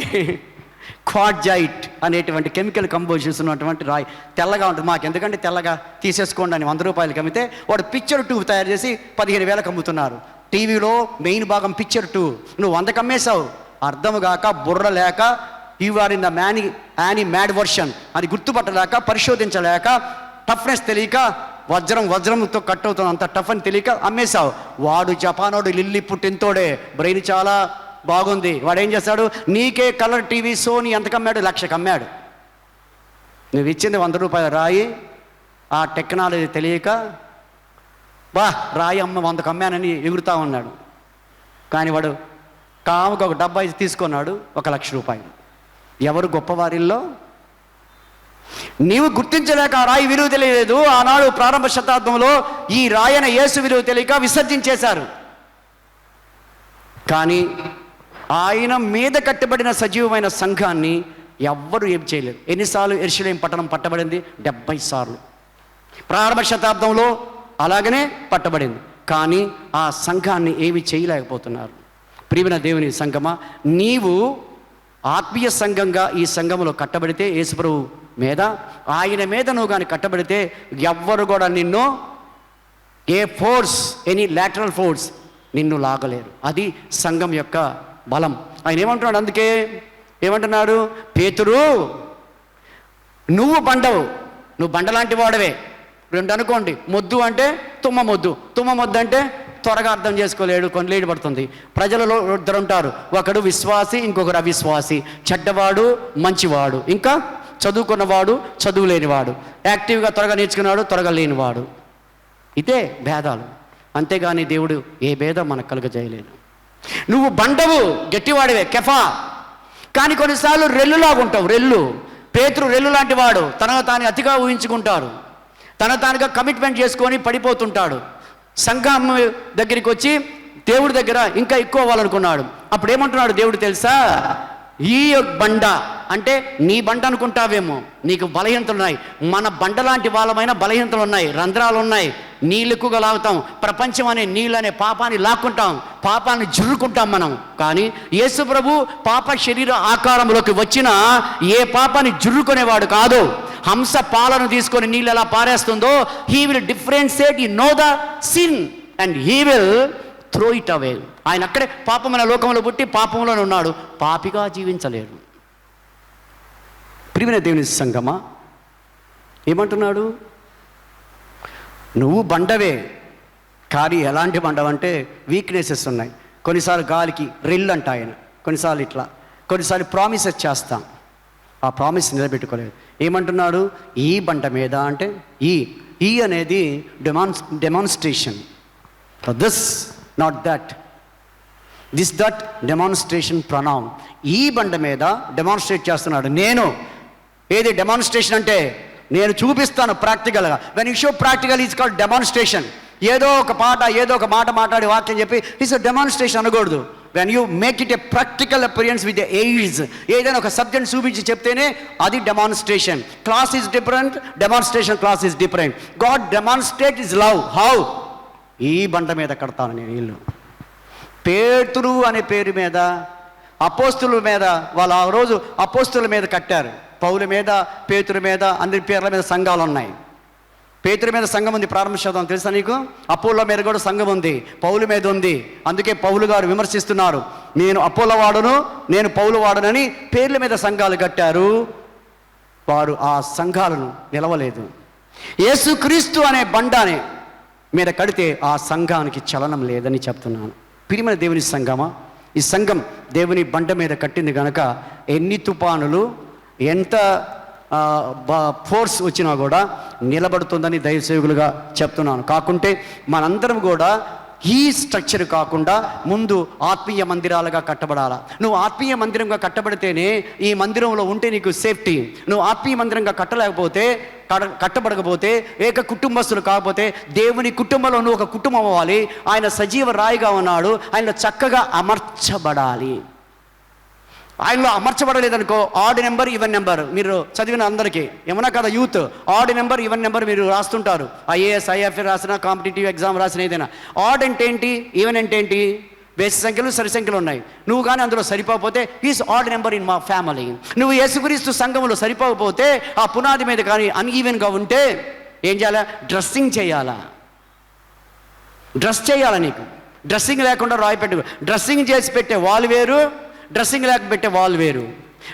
క్వాడ్జైట్ అనేటువంటి కెమికల్ కంపోజిషన్స్ ఉన్నటువంటి రాయి తెల్లగా ఉంటుంది. మాకు ఎందుకంటే తెల్లగా తీసేసుకోండి అని 100 రూపాయలకి అమ్మితే వాడు పిక్చర్ ట్యూబ్ తయారు చేసి 15,000కి అమ్ముతున్నారు. టీవీలో మెయిన్ భాగం పిక్చర్ ట్యూబ్. నువ్వు 100కి అమ్మేశావు. అర్థం కాక, బుర్ర లేక, you are in the any mad version. అది గుర్తుపట్టలేక, పరిశోధించలేక, టఫ్నెస్ తెలియక, వజ్రంతో కట్ అవుతుంది అంత టఫ్ అని తెలియక అమ్మేశావు. వాడు జపానోడు లిల్లీ పుట్టింతోడే, బ్రెయిన్ చాలా బాగుంది. వాడు ఏం చేస్తాడు? నీకే కలర్ టీవీ సోనీ ఎంతకు అమ్మాడు? 1,00,000కి అమ్మాడు. నువ్వు ఇచ్చింది 100 రూపాయల రాయి. ఆ టెక్నాలజీ తెలియక రాయి అమ్మ 100కి అమ్మానని ఎగురుతా ఉన్నాడు. కానీ వాడు కాముగా ఒక డబ్బా తీసుకున్నాడు, 1,00,000 రూపాయలు. ఎవరు గొప్పవారిల్లో? నీవు గుర్తించలేక ఆ రాయి విలువ తెలియలేదు. ఆనాడు ప్రారంభ శతాబ్దంలో ఈ రాయన యేసు విలువ తెలియక విసర్జించేశారు. కానీ ఆయన మీద కట్టబడిన సజీవమైన సంఘాన్ని ఎవ్వరూ ఏం చేయలేరు. ఎన్నిసార్లు యెరూషలేము పట్టణం పట్టబడింది? 70 సార్లు. ప్రారంభ శతాబ్దంలో అలాగనే పట్టబడింది. కానీ ఆ సంఘాన్ని ఏమి చేయలేకపోతున్నారు. ప్రియమైన దేవుని సంఘమా, నీవు ఆత్మీయ సంఘంగా ఈ సంఘంలో కట్టబడితే, యేసుప్రభు మీద, ఆయన మీద నువ్వు కానీ కట్టబడితే ఎవ్వరు కూడా నిన్ను ఏ ఫోర్స్, ఎనీ లాటరల్ ఫోర్స్ నిన్ను లాగలేరు. అది సంఘం యొక్క బలం. ఆయన ఏమంటున్నాడు? అందుకే ఏమంటున్నాడు? పేతురు, నువ్వు బండవు, నువ్వు బండలాంటి వాడవే. రెండు అనుకోండి, మొద్దు అంటే తుమ్మ మొద్దు, తుమ్మ మొద్దు అంటే త్వరగా అర్థం చేసుకోలేడు, కొన్ని లేడు పడుతుంది. ప్రజలలో ఇద్దరు ఉంటారు, ఒకడు విశ్వాసి, ఇంకొకరు అవిశ్వాసి, చెడ్డవాడు, మంచివాడు, ఇంకా చదువుకున్నవాడు, చదువు లేనివాడు, యాక్టివ్గా త్వరగా నేర్చుకున్నాడు, త్వరగా లేనివాడు. ఇదే భేదాలు. అంతేగాని దేవుడు ఏ భేదం మనకు కలుగజేయలేదు. నువ్వు బండవు, గట్టివాడివే, కెఫా, కానీ కొన్నిసార్లు రెల్లులాగుంటావు. రెల్లు, పేతురు రెల్లు లాంటి వాడు. తనను తాను అతిగా ఊహించుకుంటాడు, తన తానుగా కమిట్మెంట్ చేసుకొని పడిపోతుంటాడు. సంఘం దగ్గరికి వచ్చి దేవుడి దగ్గర ఇంకా ఎక్కువ అవ్వాలనుకున్నాడు. అప్పుడు ఏమంటున్నాడు దేవుడు తెలుసా? ఈ బండ అంటే నీ బండ అనుకుంటావేమో, నీకు బలహీనతలు ఉన్నాయి. మన బండ లాంటి వాళ్ళమైన బలహీనతలు ఉన్నాయి, రంధ్రాలు ఉన్నాయి, నీళ్ళు ఎక్కువగా లాగుతాం. ప్రపంచం అనే నీళ్ళు అనే పాపాన్ని లాక్కుంటాం, పాపాన్ని జుర్రుకుంటాం మనం. కానీ యేసు ప్రభు పాప శరీర ఆకారంలోకి వచ్చిన ఏ పాపాన్ని జుర్రుకునేవాడు కాదు. హంస పాలను తీసుకొని నీళ్ళు ఎలా పారేస్తుందో, he will differentiate, you know the sin and he will throw it away. ఆయన అక్కడే పాపమైన లోకంలో పుట్టి పాపంలోనే ఉన్నాడు, పాపిగా జీవించలేడు. ప్రియమైన దేవుని సంగమా, ఏమంటున్నాడు? నువ్వు బండవే, కానీ ఎలాంటి బండవంటే వీక్నెసెస్ ఉన్నాయి. కొన్నిసార్లు గాలికి రెల్లు అంట ఆయన, కొన్నిసార్లు ఇట్లా, కొన్నిసార్లు ప్రామిసెస్ చేస్తాం, ఆ ప్రామిస్ నిలబెట్టుకోలేదు. ఏమంటున్నాడు? ఈ బండ మీద అంటే ఈ అనేది demonstration, this not that, this that demonstration pronoun. ఈ బండ మీద డెమాన్స్ట్రేట్ చేస్తున్నాడు. నేను ఏది డెమాన్స్ట్రేషన్ అంటే నేను చూపిస్తాను ప్రాక్టికల్గా. When you show practical is called demonstration. ఏదో ఒక పాట, ఏదో ఒక మాట మాట్లాడి వాక్యం చెప్పి ఇట్స్ అ డెమాన్స్ట్రేషన్ అనకూడదు. When you make it a practical appearance with AIDS, ఏదైనా ఒక సబ్జెక్ట్ చూపించి చెప్తేనే అది demonstration. Class is different, demonstration class is different. God demonstrate is love. How? ఈ బండ మీద కడతాను నేను ఇల్లు. పేతురు అనే పేరు మీద, అపోస్తుల మీద, వాళ్ళు ఆ రోజు అపోస్తుల మీద కట్టారు. పౌల మీద, పేతురు మీద, అందరి పేర్ల మీద సంఘాలు ఉన్నాయి. పేతురు మీద సంఘం ఉంది, ప్రారంభ శతాబ్దం తెలుసా నీకు? అపోలో మీద కూడా సంఘం ఉంది, పౌలు మీద ఉంది. అందుకే పౌలు గారు విమర్శిస్తున్నారు, నేను అపోలో వాడును, నేను పౌలు వాడునని పేర్ల మీద సంఘాలు కట్టారు. వారు ఆ సంఘాలను నిలవలేదు. యేసుక్రీస్తు అనే బండాని మీద కడితే ఆ సంఘానికి చలనం లేదని చెప్తున్నాను. ప్రియమైన దేవుని సంఘమా, ఈ సంఘం దేవుని బండ మీద కట్టింది కనుక ఎన్ని తుఫానులు, ఎంత ఫోర్స్ వచ్చినా కూడా నిలబడుతుందని దైవసేవకులుగా చెప్తున్నాను. కాకుంటే మనందరం కూడా ఈ స్ట్రక్చర్ కాకుండా ముందు ఆత్మీయ మందిరాలుగా కట్టబడాలా. నువ్వు ఆత్మీయ మందిరంగా కట్టబడితేనే ఈ మందిరంలో ఉంటే నీకు సేఫ్టీ. నువ్వు ఆత్మీయ మందిరంగా కట్టబడకపోతే, ఏక కుటుంబస్తులు కాకపోతే, దేవుని కుటుంబంలో నువ్వు ఒక కుటుంబం అవ్వాలి. ఆయన సజీవ రాయిగా ఉన్నాడు, ఆయనలో చక్కగా అమర్చబడాలి. ఆయనలో అమర్చబడలేదనుకో, ఆడ్ నెంబర్ ఈవెన్ నెంబర్, మీరు చదివిన అందరికీ ఏమన్నా కదా, youth odd number even number మీరు రాస్తుంటారు. ఐఏఎస్ ఐఎఫ్ఏ రాసిన, కాంపిటేటివ్ ఎగ్జామ్ రాసిన, ఏదైనా. ఆడ్ అంటే ఏంటి, ఈవెన్ అంటే ఏంటి? బేసి సంఖ్యలు, సరి సంఖ్యలు ఉన్నాయి. నువ్వు కానీ అందులో సరిపోకపోతే ఈజ్ ఆడ్ నెంబర్ ఇన్ మా ఫ్యామిలీ. నువ్వు యేసుక్రీస్తు సంఘంలో సరిపోకపోతే, ఆ పునాది మీద కానీ అన్ఈవెన్గా ఉంటే ఏం చేయాలా? డ్రెస్సింగ్ చేయాలా, డ్రెస్ చేయాలా. నీకు డ్రెస్సింగ్ లేకుండా రాయి పెట్టు. డ్రెస్సింగ్ చేసి పెట్టే వాళ్ళు వేరు, డ్రెస్సింగ్ లేక పెట్టే వాళ్ళు వేరు.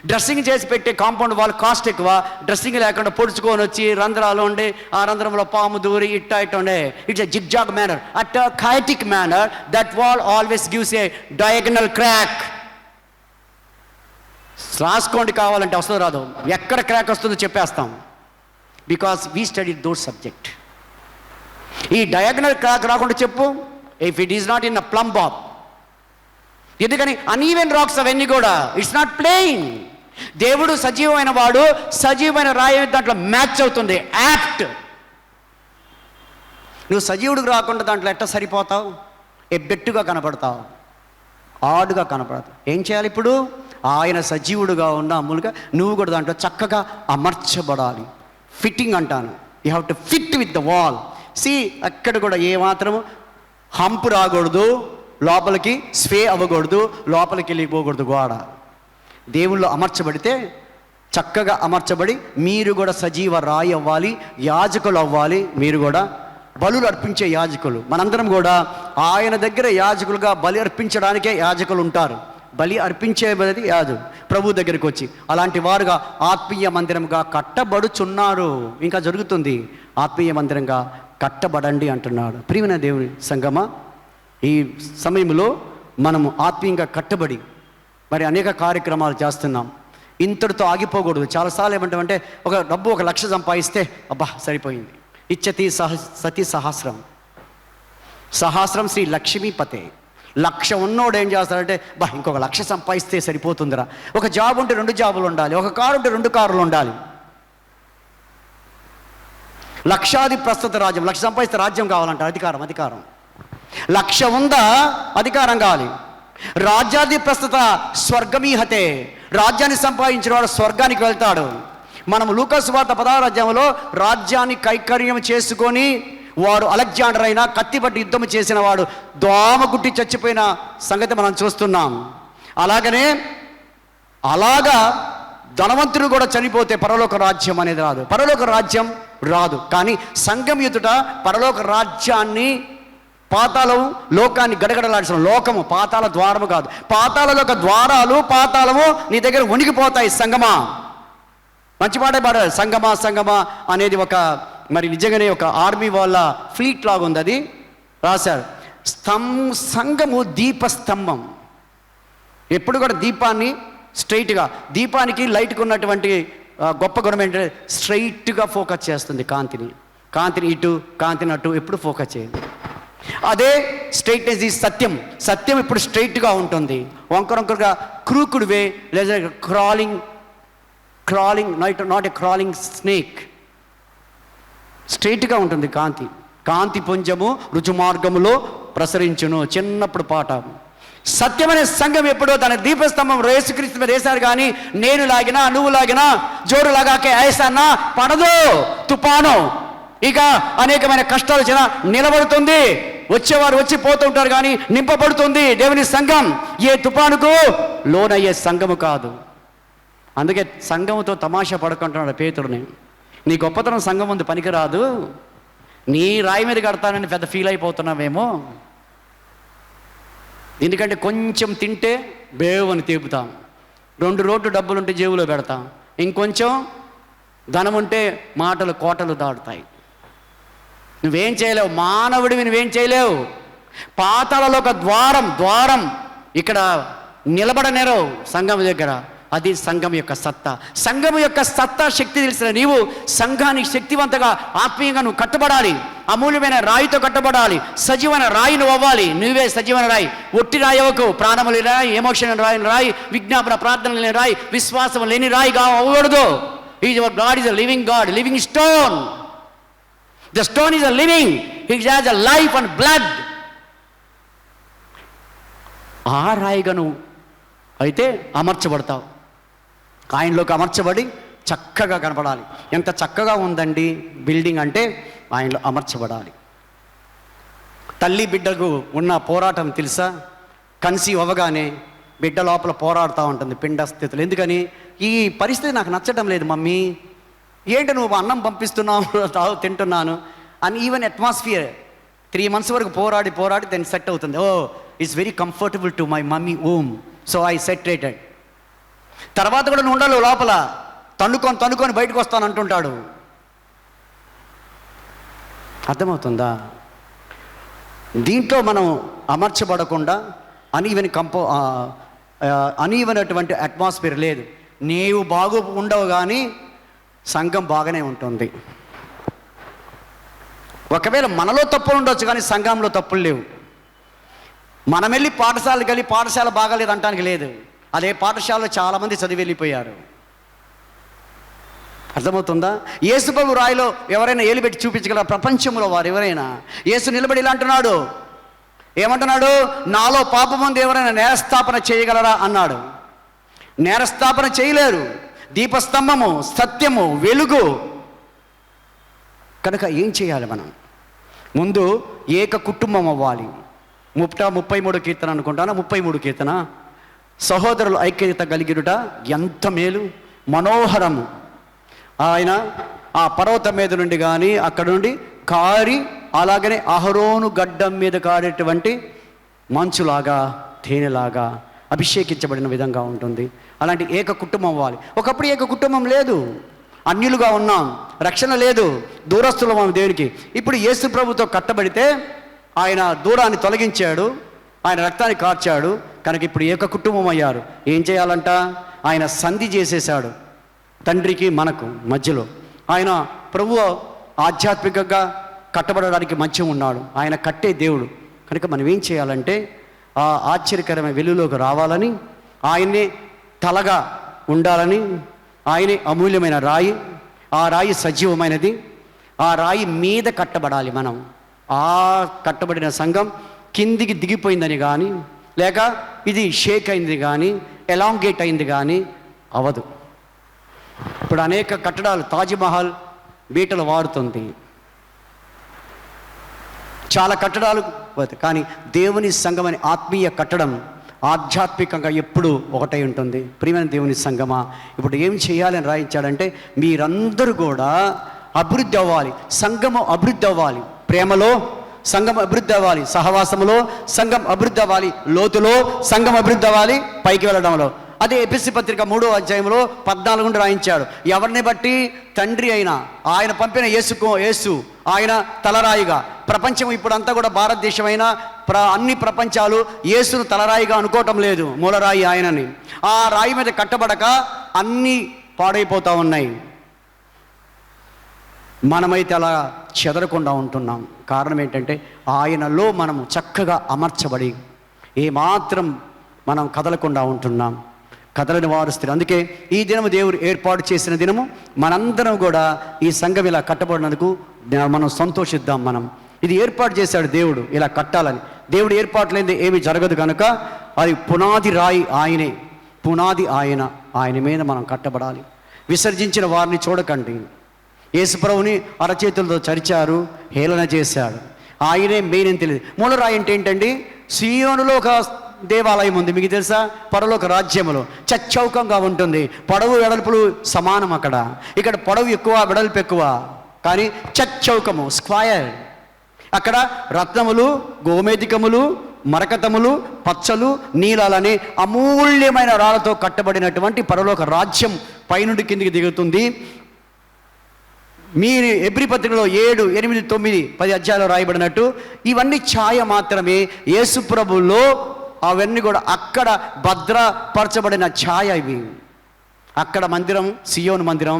డ్రెస్సింగ్ చేసి పెట్టే కాంపౌండ్ వాల్ కాస్ట్ ఎక్కువ, డ్రెస్సింగ్ లేకుండా పొడుచుకొని వచ్చి రంధ్రాలు ఉండి ఆ రంధ్రంలో పాము దూరి ఇట్ట ఉండే. It's a zigzag manner, at a chaotic manner. That wall always gives a diagonal crack. రాసుకోండి కావాలంటే, వస్తుందో రాదు, ఎక్కడ క్రాక్ వస్తుందో చెప్పేస్తాం. Because we study those subject. ఈ డయాగనల్ క్రాక్ రాకుండా చెప్పు, if it is not in a plumb bob. ఎందుకని? అన్ఈవెన్ రాక్స్ అవన్నీ కూడా, ఇట్స్ నాట్ ప్లేయింగ్. దేవుడు సజీవమైన వాడు, సజీవమైన రాయి దాంట్లో మ్యాచ్ అవుతుంది, యాప్ట్. నువ్వు సజీవుడికి రాకుండా దాంట్లో ఎట్లా సరిపోతావు? ఎబ్బెట్టుగా కనపడతావు. ఆడుగా కనపడదు. ఏం చేయాలి ఇప్పుడు? ఆయన సజీవుడుగా ఉన్న అమ్ములుగా నువ్వు కూడా దాంట్లో చక్కగా అమర్చబడాలి. ఫిట్టింగ్ అంటాను. You have to fit with the wall. అక్కడ కూడా ఏమాత్రము హంపు రాకూడదు, లోపలికి స్వే అవ్వకూడదు, లోపలికి వెళ్ళిపోకూడదు గోడ. దేవుళ్ళు అమర్చబడితే చక్కగా అమర్చబడి మీరు కూడా సజీవ రాయి అవ్వాలి, యాజకులు అవ్వాలి. మీరు కూడా బలులు అర్పించే యాజకులు. మనందరం కూడా ఆయన దగ్గర యాజకులుగా బలి అర్పించడానికే యాజకులు ఉంటారు. బలి అర్పించేది యాజకులు ప్రభు దగ్గరికి వచ్చి అలాంటి వారుగా ఆత్మీయ మందిరంగా కట్టబడుచున్నారు. ఇంకా జరుగుతుంది. ఆత్మీయ మందిరంగా కట్టబడండి అంటున్నాడు. ప్రియమైన దేవుని సంగమా, ఈ సమయంలో మనము ఆత్మీయంగా కట్టబడి మరి అనేక కార్యక్రమాలు చేస్తున్నాం. ఇంతటితో ఆగిపోకూడదు. చాలాసార్లు ఏమంటామంటే ఒక డబ్బు 1,00,000 సంపాదిస్తే అబ్బా సరిపోయింది. ఇచ్చతి సతి సహస్రం శ్రీ లక్ష్మీపతే. 1,00,000 ఉన్నోడు ఏం చేస్తాడంటే ఇంకొక 1,00,000 సంపాదిస్తే సరిపోతుందిరా. ఒక జాబ్ ఉంటే 2 జాబులు ఉండాలి, ఒక కారు ఉంటే 2 కారులు ఉండాలి. లక్షాది ప్రస్తుత రాజ్యం. 1,00,000 సంపాదిస్తే రాజ్యం కావాలంట. అధికారం 1,00,000 ఉందా అధికారం కావాలి. రాజ్యాది ప్రస్తుత స్వర్గమీహతే. రాజ్యాన్ని సంపాదించిన వాడు స్వర్గానికి వెళ్తాడు. మనం లూకాసు వార్త 16వ అధ్యాయంలో రాజ్యాన్ని కైకర్యం చేసుకొని వాడు అలెగ్జాండర్ అయినా కత్తిపట్టి యుద్ధం చేసిన వాడు దోమ గుట్టి చచ్చిపోయిన సంగతి మనం చూస్తున్నాం. అలాగా ధనవంతుడు కూడా చనిపోతే పరలోక రాజ్యం అనేది రాదు. పరలోక రాజ్యం రాదు. కానీ సంఘం ఎదుట పరలోక రాజ్యాన్ని పాతాళము లోకాన్ని గడగడలాడిన లోకము పాతాళ ద్వారము కాదు. పాతాళలోక ద్వారాలు పాతాళము నీ దగ్గర వణికిపోతాయి. సంగమా, మంచి మాట పాడారు. సంగమా అనేది ఒక మరి నిజంగానే ఒక ఆర్మీ వాళ్ళ ఫ్లీట్ లాగా ఉంది. అది రాశారు. సంఘము దీపస్తంభం. ఎప్పుడు కూడా దీపాన్ని స్ట్రైట్గా, దీపానికి లైట్కి ఉన్నటువంటి గొప్ప గుణం ఏంటంటే స్ట్రైట్గా ఫోకస్ చేస్తుంది. కాంతిని ఇటు కాంతిని అటు ఎప్పుడు ఫోకస్ చేయదు. అదే స్ట్రైట్నెస్ ఈ సత్యం ఇప్పుడు స్ట్రైట్గా ఉంటుంది. వంకరొంకరుగా క్రూకుడ్ వే లేదా crawling not a crawling snake. స్ట్రైట్గా ఉంటుంది కాంతి పుంజము రుజుమార్గములో ప్రసరించును. చిన్నప్పుడు పాట. సత్యమనే సంఘం ఎప్పుడో తన దీపస్తంభం యేసుక్రీస్తు మీద వేశారు. కానీ నేను లాగినా నువ్వు లాగినా జోరు లాగాకే ఐసానా పడదు తుపాను. ఇక అనేకమైన కష్టాలు వచ్చినా నిలబడుతుంది. వచ్చేవారు వచ్చి పోతూ ఉంటారు కానీ నింపబడుతుంది. దేవుని సంఘం ఏ తుపానుకు లోనయ్యే సంఘము కాదు. అందుకే సంఘముతో తమాషా పడుకుంటున్నాడు పేతురుని. నీ గొప్పతనం సంఘం ముందు పనికిరాదు, నీ రాయి మీద కడతానని పెద్ద ఫీల్ అయిపోతున్నావేమో. ఎందుకంటే కొంచెం తింటే బేవని తీపుతాం, 2 రోడ్డు డబ్బులుంటే జేబులో పెడతాం, ఇంకొంచెం ధనం ఉంటే మాటలు కోటలు దాటుతాయి. నువ్వేం చేయలేవు, మానవుడివి నువ్వేం చేయలేవు. పాతాళలో ఒక ద్వారం ఇక్కడ నిలబడనేరవు సంఘం దగ్గర. అది సంఘం యొక్క సత్తా. సంఘం యొక్క సత్తా శక్తి తెలిసిన నీవు సంఘానికి శక్తివంతంగా ఆత్మీయంగా నువ్వు కట్టబడాలి. అమూల్యమైన రాయితో కట్టబడాలి. సజీవన రాయి నువ్వు అవ్వాలి. నువ్వే సజీవన రాయి. ఒట్టి రాయవకు. ప్రాణము లేని రాయి, ఎమోషన్ రాయని రాయి, విజ్ఞాపన ప్రార్థన లేని రాయి, విశ్వాసం లేని రాయిగా అవ్వకూడదు. God is a living God, living stone. The stone is a living. He has a life and blood. ఆ రాయిగా నువ్వు అయితే అమర్చబడతావు. ఆయనలోకి అమర్చబడి చక్కగా కనపడాలి. ఎంత చక్కగా ఉందండి బిల్డింగ్ అంటే ఆయనలో అమర్చబడాలి. తల్లి బిడ్డకు ఉన్న పోరాటం తెలుసా? కన్సీవ్ అవ్వగానే బిడ్డ లోపల పోరాడుతూ ఉంటుంది పిండ స్థితులు. ఎందుకని? ఈ పరిస్థితి నాకు నచ్చడం లేదు మమ్మీ. ఏంటి నువ్వు అన్నం పంపిస్తున్నావు, తింటున్నాను అని ఈవెన్ అట్మాస్ఫియర్ 3 months వరకు పోరాడి దాన్ని సెట్ అవుతుంది. It's very comfortable to my mummy home, so I saturated. తర్వాత కూడా నువ్వు ఉండాలి లోపల, తన్నుకొని బయటకు వస్తాను అంటుంటాడు. అర్థమవుతుందా? దీంట్లో మనం అమర్చబడకుండా అనీవెనటువంటి అట్మాస్ఫియర్ లేదు. నీవు బాగు ఉండవు కానీ సంఘం బాగానే ఉంటుంది. ఒకవేళ మనలో తప్పులు ఉండొచ్చు కానీ సంఘంలో తప్పులు లేవు. మనం వెళ్ళి పాఠశాలకు వెళ్ళి పాఠశాల బాగాలేదు అంటానికి లేదు. అదే పాఠశాలలో చాలామంది చదివి వెళ్ళిపోయారు. అర్థమవుతుందా? యేసుప్రభు రాయిలో ఎవరైనా ఏలుబెట్టి చూపించగల ప్రపంచంలో వారు ఎవరైనా? యేసు నిలబడి ఇలా అంటున్నాడు, ఏమంటున్నాడు? నాలో పాపముందు ఎవరైనా నేరస్థాపన చేయగలరా అన్నాడు. నేరస్థాపన చేయలేరు. దీపస్తంభము, సత్యము, వెలుగు. కనుక ఏం చేయాలి మనం? ముందు ఏక కుటుంబం అవ్వాలి. 33 కీర్తన అనుకుంటాను, 33 కీర్తన. సహోదరులు ఐక్యత కలిగిరుట ఎంత మేలు, మనోహరము. ఆయన ఆ పర్వతం మీద నుండి కానీ అక్కడ నుండి కారి, అలాగనే అహరోను గడ్డం మీద కారేటువంటి మంచులాగా, తేనెలాగా అభిషేకించబడిన విధంగా ఉంటుంది. అలాంటి ఏక కుటుంబం అవ్వాలి. ఒకప్పుడు ఏక కుటుంబం లేదు, అన్యులుగా ఉన్నాం, రక్షణ లేదు, దూరస్తులం దేవునికి. ఇప్పుడు యేసు ప్రభుతో కట్టబడితే ఆయన దూరాన్ని తొలగించాడు, ఆయన రక్తాన్ని కార్చాడు. కనుక ఇప్పుడు ఏక కుటుంబం అయ్యారు. ఏం చేయాలంట? ఆయన సంధి చేసేసాడు తండ్రికి మనకు మధ్యలో. ఆయన ప్రభు ఆధ్యాత్మికంగా కట్టబడడానికి మధ్య ఉన్నాడు. ఆయన కట్టే దేవుడు. కనుక మనం ఏం చేయాలంటే ఆ ఆశ్చర్యకరమైన వెలుగులోకి రావాలని, ఆయన్నే తలగా ఉండాలని, ఆయనే అమూల్యమైన రాయి, ఆ రాయి సజీవమైనది, ఆ రాయి మీద కట్టబడాలి మనం. ఆ కట్టబడిన సంఘం కిందికి దిగిపోయిందని కానీ, లేక ఇది షేక్ అయింది కానీ, ఎలాంగేట్ అయింది కానీ అవదు. ఇప్పుడు అనేక కట్టడాలు, తాజ్మహల్ బీటలు వాడుతుంది, చాలా కట్టడాలు. కానీ దేవుని సంఘం అనే ఆత్మీయ కట్టడం ఆధ్యాత్మికంగా ఎప్పుడు ఒకటై ఉంటుంది. ప్రియమైన దేవుని సంఘమా, ఇప్పుడు ఏం చేయాలని రాయించాడంటే మీరందరూ కూడా అభివృద్ధి అవ్వాలి, సంఘము అభివృద్ధి అవ్వాలి, ప్రేమలో సంఘం అభివృద్ధి అవ్వాలి, సహవాసములో సంఘం అభివృద్ధి అవ్వాలి, లోతులో సంఘం అభివృద్ధి అవ్వాలి, పైకి వెళ్ళడంలో. అదే ఎఫెసీ పత్రిక 3వ అధ్యాయంలో 14 నుండి రాయించాడు. ఎవరిని బట్టి? తండ్రి అయినా ఆయన పంపిన యేసు ఆయన తలరాయిగా. ప్రపంచం ఇప్పుడంతా కూడా భారతదేశమైన అన్ని ప్రపంచాలు యేసును తలరాయిగా అనుకోవటం లేదు, మూలరాయి ఆయనని. ఆ రాయి మీద కట్టబడక అన్నీ పాడైపోతూ ఉన్నాయి. మనమైతే అలా చెదరకుండా ఉంటున్నాం. కారణం ఏంటంటే ఆయనలో మనము చక్కగా అమర్చబడి ఏమాత్రం మనం కదలకుండా ఉంటున్నాం. కదలని వారు స్థిర. అందుకే ఈ దినము దేవుడు ఏర్పాటు చేసిన దినము. మనందరం కూడా ఈ సంఘం ఇలా కట్టబడినందుకు మనం సంతోషిద్దాం. మనం ఇది ఏర్పాటు చేశాడు దేవుడు, ఇలా కట్టాలని. దేవుడు ఏర్పాటు లేనిది ఏమీ జరగదు కనుక అది పునాది రాయి ఆయనే, పునాది ఆయన మీద మనం కట్టబడాలి. విసర్జించిన వారిని చూడకండి. యేసుప్రభుని అరచేతులతో చరిచారు, హేళన చేశాడు. ఆయనే మెయిన్ అని తెలియదు. మూలరాయి అంటే ఏంటండి? సీయోనులో ఒక దేవాలయం ఉంది, మీకు తెలుసా? పరలోక రాజ్యములో చచ్చౌకంగా ఉంటుంది. పొడవు వెడల్పులు సమానం అక్కడ. ఇక్కడ పొడవు ఎక్కువ, వెడల్పు ఎక్కువ, కానీ చచ్చౌకము, స్క్వయర్. అక్కడ రత్నములు, గోమేధికములు, మరకతములు, పచ్చలు, నీలాలనే అమూల్యమైన రాళ్ళతో కట్టబడినటువంటి పరలోక రాజ్యం పైనుండి కిందికి దిగుతుంది. మీరు ఎబ్రీ పత్రికలో 7, 8, 9, 10 అధ్యాయాలు రాయబడినట్టు ఇవన్నీ ఛాయ మాత్రమే. యేసు ప్రభువులో అవన్నీ కూడా అక్కడ భద్రపరచబడిన ఛాయ ఇవి. అక్కడ మందిరం, సియోను మందిరం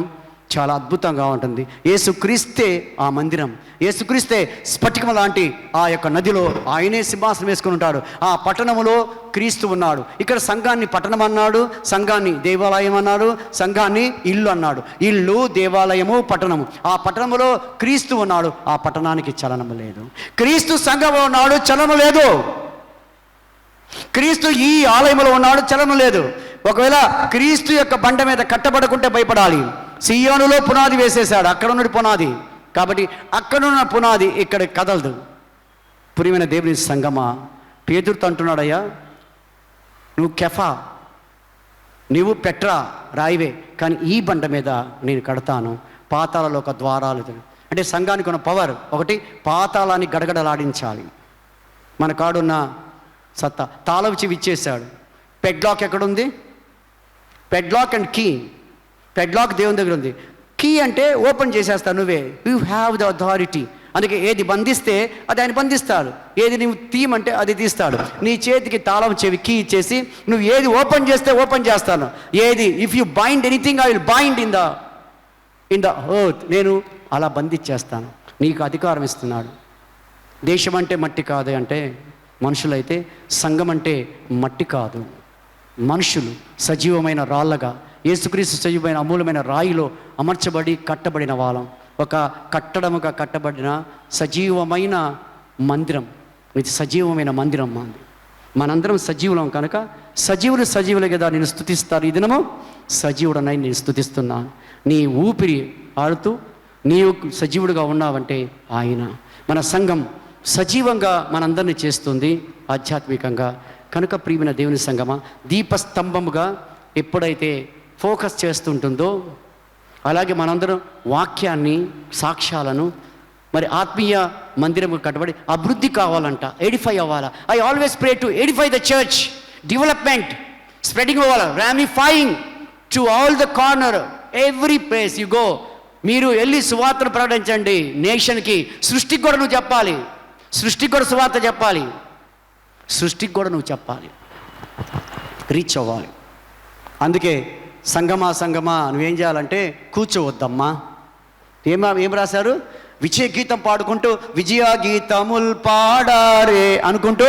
చాలా అద్భుతంగా ఉంటుంది. యేసుక్రీస్తే ఆ మందిరం, యేసుక్రీస్తే స్ఫటికం లాంటి ఆ యొక్క నదిలో ఆయనే సింహాసనం వేసుకుని ఉంటాడు. ఆ పట్టణములో క్రీస్తు ఉన్నాడు. ఇక్కడ సంఘాన్ని పట్టణం అన్నాడు, సంఘాన్ని దేవాలయం అన్నాడు, సంఘాన్ని ఇల్లు అన్నాడు. ఇల్లు, దేవాలయము, పట్టణము. ఆ పట్టణములో క్రీస్తు ఉన్నాడు, ఆ పట్టణానికి చలనము లేదు. క్రీస్తు సంఘంలో ఉన్నాడు, చలనము లేదు. క్రీస్తు ఈ ఆలయంలో ఉన్నాడు, చలనం లేదు. ఒకవేళ క్రీస్తు యొక్క బండ మీద కట్టబడకుంటే భయపడాలి. సియోనులో పునాది వేసేశాడు, అక్కడ ఉన్నది పునాది. కాబట్టి అక్కడున్న పునాది ఇక్కడ కదలదు. ప్రియమైన దేవుని సంగమా, పేతురుతో అంటున్నాడయ్యా, నువ్వు కెఫా, నువ్వు పెట్రా రాయివే, కానీ ఈ బండ మీద నేను కడతాను పాతాళలో ఒక ద్వారాలు. అంటే సంఘానికి ఉన్న పవర్ ఒకటి, పాతాళాన్ని గడగడలాడించాలి. మన కాడున్న సత్తా. తాళం చెవి ఇచ్చేశాడు. పెడ్లాక్ ఎక్కడుంది? పెడ్లాక్ అండ్ కీ. పెడ్లాక్ దేవుని దగ్గర ఉంది, కీ అంటే ఓపెన్ చేసేస్తాను నువ్వే. You have the authority. అందుకే ఏది బంధిస్తే అది ఆయన బంధిస్తాడు, ఏది నువ్వు తీయమంటే అది తీస్తాడు. నీ చేతికి తాళం చెవి, కీ ఇచ్చేసి నువ్వు ఏది ఓపెన్ చేస్తే ఓపెన్ చేస్తాను. ఏది if you bind anything I will bind in the earth. నేను అలా బంధించేస్తాను. నీకు అధికారం ఇస్తున్నాడు. దేశం అంటే మట్టి కాదు అంటే మనుషులైతే, సంఘం అంటే మట్టి కాదు, మనుషులు సజీవమైన రాళ్ళగా యేసుక్రీస్తు సజీవమైన అమూలమైన రాయిలో అమర్చబడి కట్టబడిన వాళ్ళం. ఒక కట్టడముగా కట్టబడిన సజీవమైన మందిరం. ఇది సజీవమైన మందిరం మాది. మనందరం సజీవులం కనుక సజీవులు కదా నేను స్తుతిస్తారు. ఈ దినము సజీవుడనై నేను స్తుతిస్తున్నాను. నీ ఊపిరి ఆడుతూ నీవు సజీవుడుగా ఉన్నావంటే ఆయన. మన సంఘం సజీవంగా మనందరినీ చేస్తుంది ఆధ్యాత్మికంగా. కనుక ప్రియమైన దేవుని సంఘమా, దీపస్తంభముగా ఎప్పుడైతే ఫోకస్ చేస్తుంటుందో అలాగే మనందరం వాక్యాన్ని, సాక్ష్యాలను, మరి ఆత్మీయ మందిరము కట్టబడి అభివృద్ధి కావాలంట, ఎడిఫై అవ్వాలా. I always pray to edify the church, development, spreading అవ్వాలా, ramifying to all the corner, every place you go. మీరు వెళ్ళి సువార్తను ప్రకటించండి నేషన్కి. సృష్టికి కూడా నువ్వు చెప్పాలి, సృష్టికి కూడా సువార్త చెప్పాలి, సృష్టికి కూడా నువ్వు చెప్పాలి, రీచ్ అవ్వాలి. అందుకే సంగమా నువ్వేం చేయాలంటే కూర్చోవద్దమ్మా. ఏం రాశారు? విజయ గీతం పాడుకుంటూ విజయ గీతముల్ పాడారే అనుకుంటూ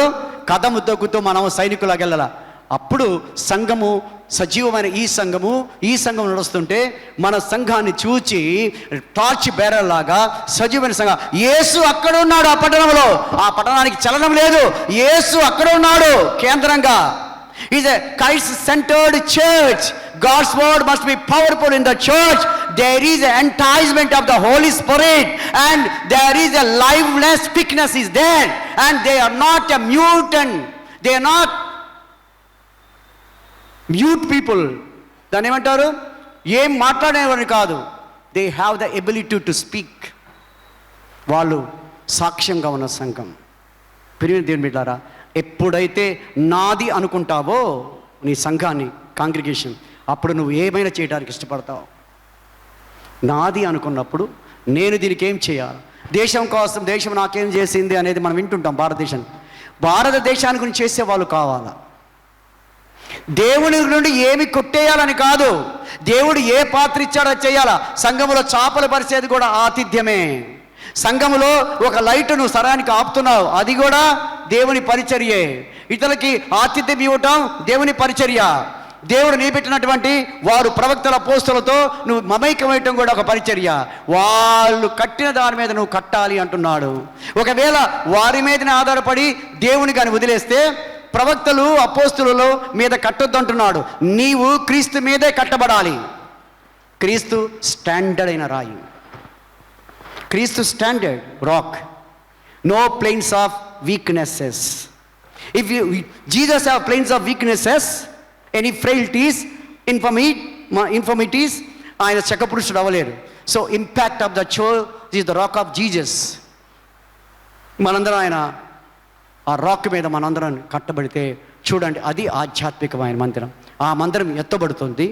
కథము తొక్కుతూ మనం సైనికులకు వెళ్ళాల. అప్పుడు సంఘము సజీవమైన ఈ సంఘం నడుస్తుంటే మన సంఘాన్ని చూచి టార్చ్ బేరర్ లాగా సజీవమైన సంఘం. యేసు అక్కడ ఉన్నాడు ఆ పట్టణంలో, ఆ పట్టణానికి చలనం లేదు, యేసు అక్కడ ఉన్నాడు కేంద్రంగా. Is a Christ-centered church. God's word must be powerful in the church. There is an enticement of the Holy Spirit, and there is a liveliness, quickness is there, and they are not a mutant. They are not mute people. దాన్ని ఏమంటారు? ఏం మాట్లాడేవారు కాదు. They have the ability to speak. వాళ్ళు సాక్ష్యంగా ఉన్న సంఘం. ప్రియమైన దేవుని బిడ్డలారా, ఎప్పుడైతే నాది అనుకుంటావో నీ సంఘాన్ని, కాంగ్రిగేషన్, అప్పుడు నువ్వు ఏమైనా చేయడానికి ఇష్టపడతావు. నాది అనుకున్నప్పుడు నేను దీనికి ఏం చేయాలి, దేశం కోసం, దేశం నాకేం చేసింది అనేది మనం వింటుంటాం. భారతదేశాన్ని గురించి చేసేవాళ్ళు కావాలా. దేవుని నుండి ఏమి కొట్టేయాలని కాదు, దేవుడు ఏ పాత్ర ఇచ్చాడో చేయాలా. సంఘములో చేపలు పరిచేది కూడా ఆతిథ్యమే. సంఘములో ఒక లైటును సరానికి ఆపుతున్నావు, అది కూడా దేవుని పరిచర్యే. ఇతరులకి ఆతిథ్యం ఇవ్వటం దేవుని పరిచర్య. దేవుడు నిలబెట్టినటువంటి వారు ప్రవక్తల అపోస్తలులతో నువ్వు మమైకమయటం కూడా ఒక పరిచర్య. వాళ్ళు కట్టిన దాని మీద నువ్వు కట్టాలి అంటున్నాడు. ఒకవేళ వారి మీదనే ఆధారపడి దేవుని కానీ వదిలేస్తే ప్రవక్తలు అపోస్తలుల మీద కట్టొద్దు అంటున్నాడు. నీవు క్రీస్తు మీదే కట్టబడాలి. క్రీస్తు స్టాండర్డ్ అయిన రాయి, క్రీస్తు standard rock. No planes of weaknesses. If Jesus have planes of weaknesses, any frailties, infirmities, ఆయన చక్కపురుషుడు అవ్వలేరు. So impact of the church is the rock of Jesus. మనందరం ఆయన ఆ రాక్ మీద మనందరం కట్టబడితే చూడండి, అది ఆధ్యాత్మికమైన మందిరం. ఆ మందిరం ఎత్తబడుతుంది.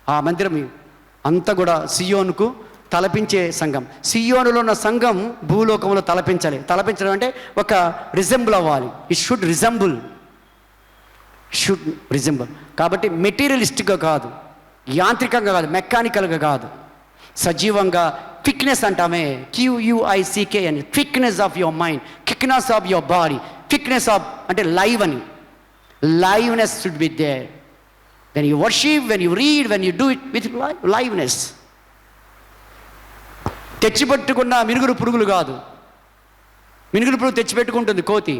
ఆ మందిరం అంతా కూడా సియోనుకు తలపించే సంఘం. సియోనులో ఉన్న సంఘం భూలోకంలో తలపించడం అంటే ఒక రిజెంబుల్ అవ్వాలి. It should resemble. కాబట్టి మెటీరియలిస్టిక్గా కాదు, యాంత్రికంగా కాదు, మెకానికల్గా కాదు, సజీవంగా. క్విక్నెస్ అంటామే, QUICK అని, quickness of your mind, quickness of your body, quickness of అంటే లైవ్ అని. Liveness should be there. When you worship, when you read, when you do it with liveness. తెచ్చిపెట్టుకున్న మినుగురు పురుగులు కాదు. మినుగురు పురుగు తెచ్చిపెట్టుకుంటుంది కోతి,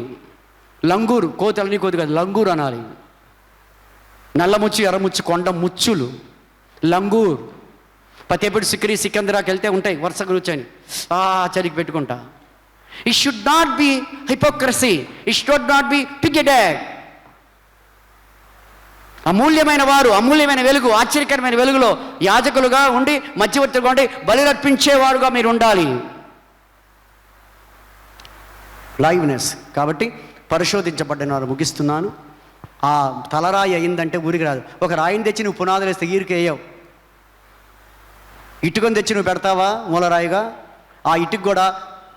లంగూరు. కోతి అలని కోతి కాదు, లంగూరు అనాలి. నల్లముచ్చు, ఎర్రముచ్చు, కొండ ముచ్చులు, లంగూర్. పతేపూడి, సిక్కిరి, సికంద్రాకి వెళ్తే ఉంటాయి వరుస కూర్చొని చరికి పెట్టుకుంటా. It should not be hypocrisy, it should not be pigheaded. అమూల్యమైన వారు, అమూల్యమైన వెలుగు, ఆశ్చర్యకరమైన వెలుగులో యాజకులుగా ఉండి, మధ్యవర్తులుగా ఉండి, బలిరర్పించేవారుగా మీరు ఉండాలి. లైవ్నెస్. కాబట్టి పరిశోధించబడిన వారు ముగిస్తున్నాను. ఆ తలరాయి అయిందంటే ఊరికి రాదు. ఒక రాయిని తెచ్చి నువ్వు పునాదులు వేస్తే ఊరికి వేయవు. ఇటుకొని తెచ్చి నువ్వు పెడతావా మూలరాయిగా? ఆ ఇటుకు కూడా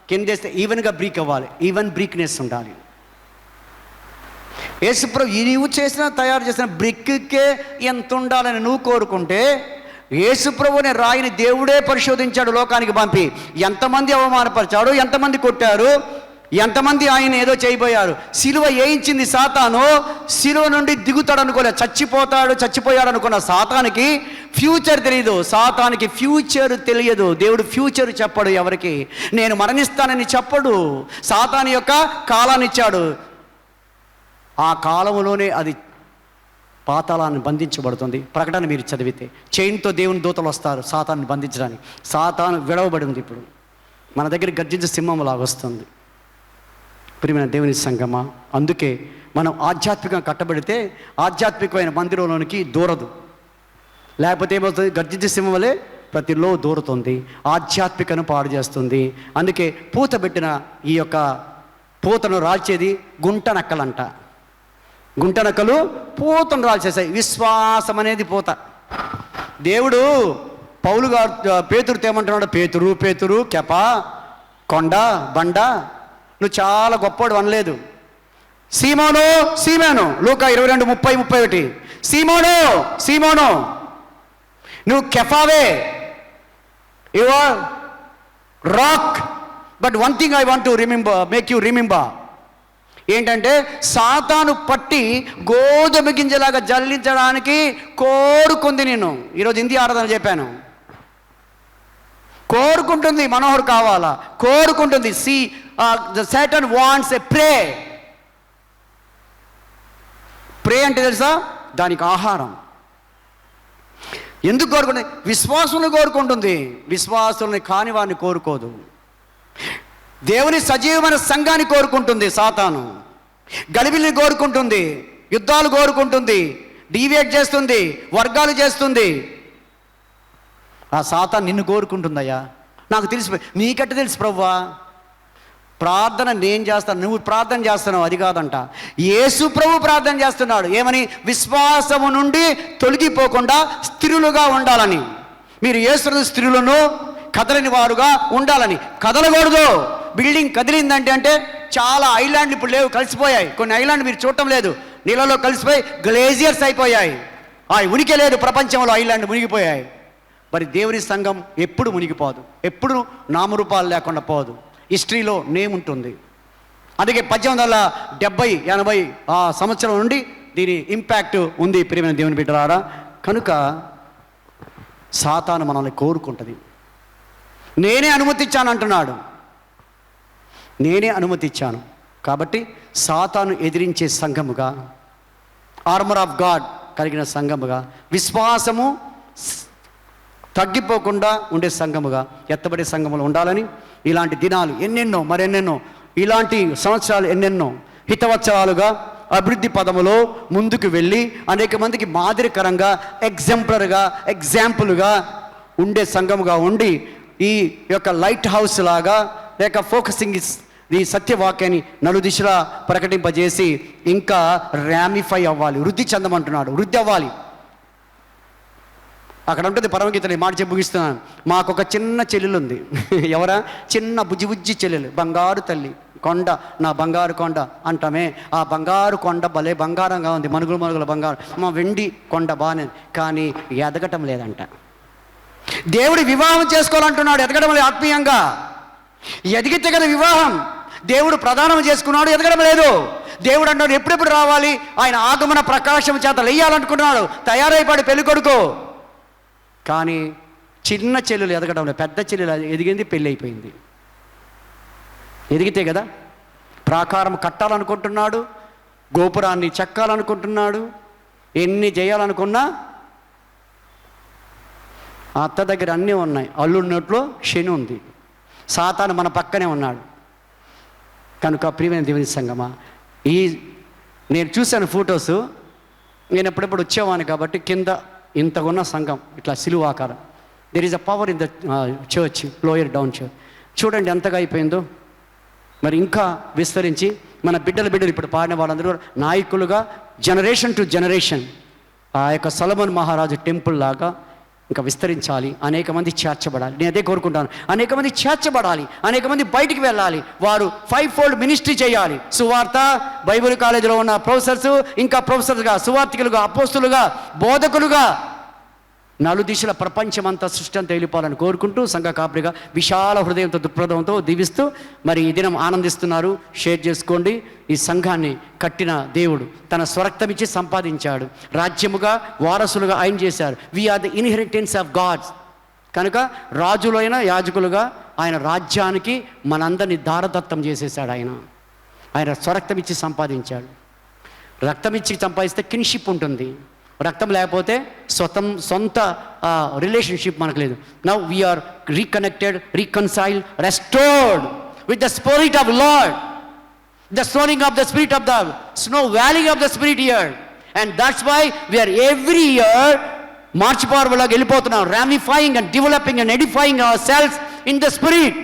కిందేస్తే ఈవెన్గా బ్రీక్ అవ్వాలి, ఈవెన్ బ్రీక్నెస్ ఉండాలి. యేసుప్రభు నీవు తయారు చేసిన బ్రిక్కే ఎంత ఉండాలని నువ్వు కోరుకుంటే, యేసుప్రభు అనే రాయిని దేవుడే పరిశోధించాడు, లోకానికి పంపి. ఎంతమంది అవమానపరిచాడు, ఎంతమంది కొట్టారు, ఎంతమంది ఆయన ఏదో చేయబోయారు. సిలువ వేయించింది సాతాను. సిలువ నుండి దిగుతాడు అనుకోలేదు, చచ్చిపోయాడు అనుకున్న సాతానికి ఫ్యూచర్ తెలియదు. సాతానికి ఫ్యూచర్ తెలియదు. దేవుడు ఫ్యూచర్ చెప్పడు ఎవరికి. నేను మరణిస్తానని చెప్పడు. సాతాను యొక్క కాలాన్ని ఇచ్చాడు. ఆ కాలంలోనే అది పాతాళాన్ని బంధించబడుతుంది. ప్రకటన మీరు చదివితే చైన్తో దేవుని దూతలు వస్తారు సాతాన్ని బంధించడానికి. సాతాను విడవబడి ఉంది. ఇప్పుడు మన దగ్గర గర్జించే సింహం లాగా వస్తుంది. ప్రియమైన దేవుని సంగమా, అందుకే మనం ఆధ్యాత్మికంగా కట్టబడితే ఆధ్యాత్మికమైన మందిరంలోనికి దూరదు. లేకపోతే ఏమవుతుంది, గర్జించే సింహం వలె ప్రతిలో దూరుతుంది, ఆధ్యాత్మికను పాడు చేస్తుంది. అందుకే పూత పెట్టిన ఈ యొక్క పూతను రాల్చేది గుంట నక్కలంట. గుంట నక్కలు పూతను రాల్చేసాయి. విశ్వాసం అనేది పూత. దేవుడు పౌలు గారు పేతురు ఏమంటున్నాడు, పేతురు కెప కొండ బండ నువ్వు చాలా గొప్పవాడు అనలేదు. సీమోను లూకా 22:30-31 సీమోను నువ్వు కెఫావే, you are rock, but one thing I want to make you remember. ఏంటంటే సాతాను పట్టి గోధుమ గింజలాగా జల్లించడానికి కోరుకుంది. నేను ఈరోజు హిందీ ఆరాధన చెప్పాను. కోరుకుంటుంది, మనోహర్ కావాలా, కోరుకుంటుంది. సాతాన్ వాంట్స్ ఎ ప్రే అంటే తెలుసా, దానికి ఆహారం. ఎందుకు కోరుకుంటుంది? విశ్వాసులను కోరుకుంటుంది. విశ్వాసుల్ని కాని వారిని కోరుకోదు. దేవుని సజీవమైన సంఘాన్ని కోరుకుంటుంది సాతాను. గలిబిలిని కోరుకుంటుంది, యుద్ధాలు కోరుకుంటుంది, డీవియేట్ చేస్తుంది, వర్గాలు చేస్తుంది. ఆ సాతాను నిన్ను కోరుకుంటుందయ్యా. నాకు తెలిసిపోయి, నీకట్ట తెలుసు ప్రభువా. ప్రార్థన నేను చేస్తాను, నువ్వు ప్రార్థన చేస్తున్నావు అది కాదంట. యేసు ప్రభు ప్రార్థన చేస్తున్నాడు. ఏమని? విశ్వాసము నుండి తొలగిపోకుండా స్థిరులుగా ఉండాలని. మీరు యేసు స్థిరులను కదలని వారుగా ఉండాలని. కదలకూడదు. బిల్డింగ్ కదిలిందంటే అంటే చాలా ఐలాండ్లు ఇప్పుడు లేవు, కలిసిపోయాయి. కొన్ని ఐలాండ్ మీరు చూడటం లేదు, నీళ్ళలో కలిసిపోయి గ్లేజియర్స్ అయిపోయాయి. ఆ ఉనికి లేదు ప్రపంచంలో, ఐలాండ్ మునిగిపోయాయి. మరి దేవుని సంఘం ఎప్పుడు మునిగిపోదు, ఎప్పుడు నామరూపాలు లేకుండా పోదు. హిస్టరీలో నేమ్ ఉంటుంది. అందుకే 1870-80 ఆ సంవత్సరం నుండి దీని ఇంపాక్ట్ ఉంది. ప్రియమైన దేవుని బిడ్డలారా, కనుక సాతాను మనల్ని కోరుకుంటుంది. నేనే అనుమతించాను అంటున్నాడు. నేనే అనుమతించాను కాబట్టి సాతాను ఎదిరించే సంఘముగా, ఆర్మర్ ఆఫ్ గాడ్ కలిగిన సంఘముగా, విశ్వాసము తగ్గిపోకుండా ఉండే సంఘముగా, ఎత్తబడే సంఘములు ఉండాలని ఇలాంటి దినాలు ఎన్నెన్నో, మరెన్నెన్నో, ఇలాంటి సంవత్సరాలు ఎన్నెన్నో హితవత్సరాలుగా అభివృద్ధి పదములో ముందుకు వెళ్ళి అనేక మందికి మాదిరికరంగా, ఎగ్జాంపుల్గా ఉండే సంఘముగా ఉండి, ఈ యొక్క లైట్ హౌస్ లాగా లేక ఫోకసింగ్ ఈ సత్యవాక్యాన్ని నలుదిశలా ప్రకటింపజేసి ఇంకా ర్యామిఫై అవ్వాలి, వృద్ధి చెందమంటున్నాడు. వృద్ధి అవ్వాలి. అక్కడ ఉంటుంది పరమగీతలు. ఈ మాట చెప్పి ముగిస్తున్నాను. మాకు ఒక చిన్న చెల్లెలు ఉంది. ఎవరా? చిన్న బుజ్జి చెల్లెలు, బంగారు తల్లి, కొండ, నా బంగారు కొండ అంటామే. ఆ బంగారు కొండ భలే బంగారంగా ఉంది, మనుగుల బంగారం. మా వెండి కొండ బాగానే, కానీ ఎదగటం లేదంట. దేవుడు వివాహం చేసుకోవాలంటున్నాడు, ఎదగడం లేదు. ఆత్మీయంగా ఎదిగితే కదా వివాహం. దేవుడు ప్రదానం చేసుకున్నాడు, ఎదగడం లేదు. దేవుడు అంటాడు ఎప్పుడెప్పుడు రావాలి, ఆయన ఆగమన ప్రకాశం చేత లేయాలనుకున్నాడు, తయారైపాడు పెళ్ళికొడుకు. కానీ చిన్న చెల్లెలు ఎదగడం లేదు. పెద్ద చెల్లెలు ఎదిగింది, పెళ్ళి అయిపోయింది. ఎదిగితే కదా. ప్రాకారం కట్టాలనుకుంటున్నాడు, గోపురాన్ని చెక్కాలనుకుంటున్నాడు, ఎన్ని చేయాలనుకున్నా అత్త దగ్గర అన్నీ ఉన్నాయి. అల్లున్నట్లో శని ఉంది. సాతాను మన పక్కనే ఉన్నాడు. కనుక ప్రియమైన దేవుని సంగమా, నేను చూశాను ఫొటోస్. నేను ఎప్పుడెప్పుడు వచ్చేవాను కాబట్టి కింద ఇంతకున్న సంఘం ఇట్లా సిలువాకారం. There is a power in the church, lower down church. చూడండి ఎంతగా అయిపోయిందో. మరి ఇంకా విస్తరించి మన బిడ్డలు ఇప్పుడు పాడిన వాళ్ళందరూ నాయకులుగా జనరేషన్ టు జనరేషన్ ఆ యొక్క సొలొమోను మహారాజు టెంపుల్ లాగా ఇంకా విస్తరించాలి. అనేక మంది చేర్చబడాలి. నేను అదే కోరుకుంటాను. అనేక మంది చేర్చబడాలి, అనేక మంది బయటికి వెళ్ళాలి. వారు 5-fold మినిస్ట్రీ చేయాలి. సువార్త, బైబిల్ కాలేజీలో ఉన్న ప్రొఫెసర్స్, ఇంకా ప్రొఫెసర్స్గా, సువార్థికులుగా, అపోస్తులుగా, బోధకులుగా నలుదిశల ప్రపంచమంతా సృష్టి అంతా వెళ్ళిపోవాలని కోరుకుంటూ సంఘ కాపరిగా విశాల హృదయంతో దృక్పథంతో దీవిస్తూ మరి ఈ దినం ఆనందిస్తున్నారు. షేర్ చేసుకోండి. ఈ సంఘాన్ని కట్టిన దేవుడు తన స్వరక్తమిచ్చి సంపాదించాడు. రాజ్యముగా వారసులుగా ఆయన చేశారు. We are the inheritance of gods. కనుక రాజులైన యాజకులుగా ఆయన రాజ్యానికి మనందరినీ దారదత్తం చేసేసాడు. ఆయన స్వరక్తమిచ్చి సంపాదించాడు. రక్తమిచ్చి సంపాదిస్తే కిన్షిప్ ఉంటుంది. రక్తం లేకపోతే సొంత రిలేషన్షిప్ మనకు లేదు. Now we're reconnected, reconciled, restored with the spirit of Lord, the sowing of the spirit of the snow valley of the spirit year. And that's why we're every year March పార్వలాగా వెళ్ళిపోతున్నాం, ramifying and developing and edifying our cells in the spirit.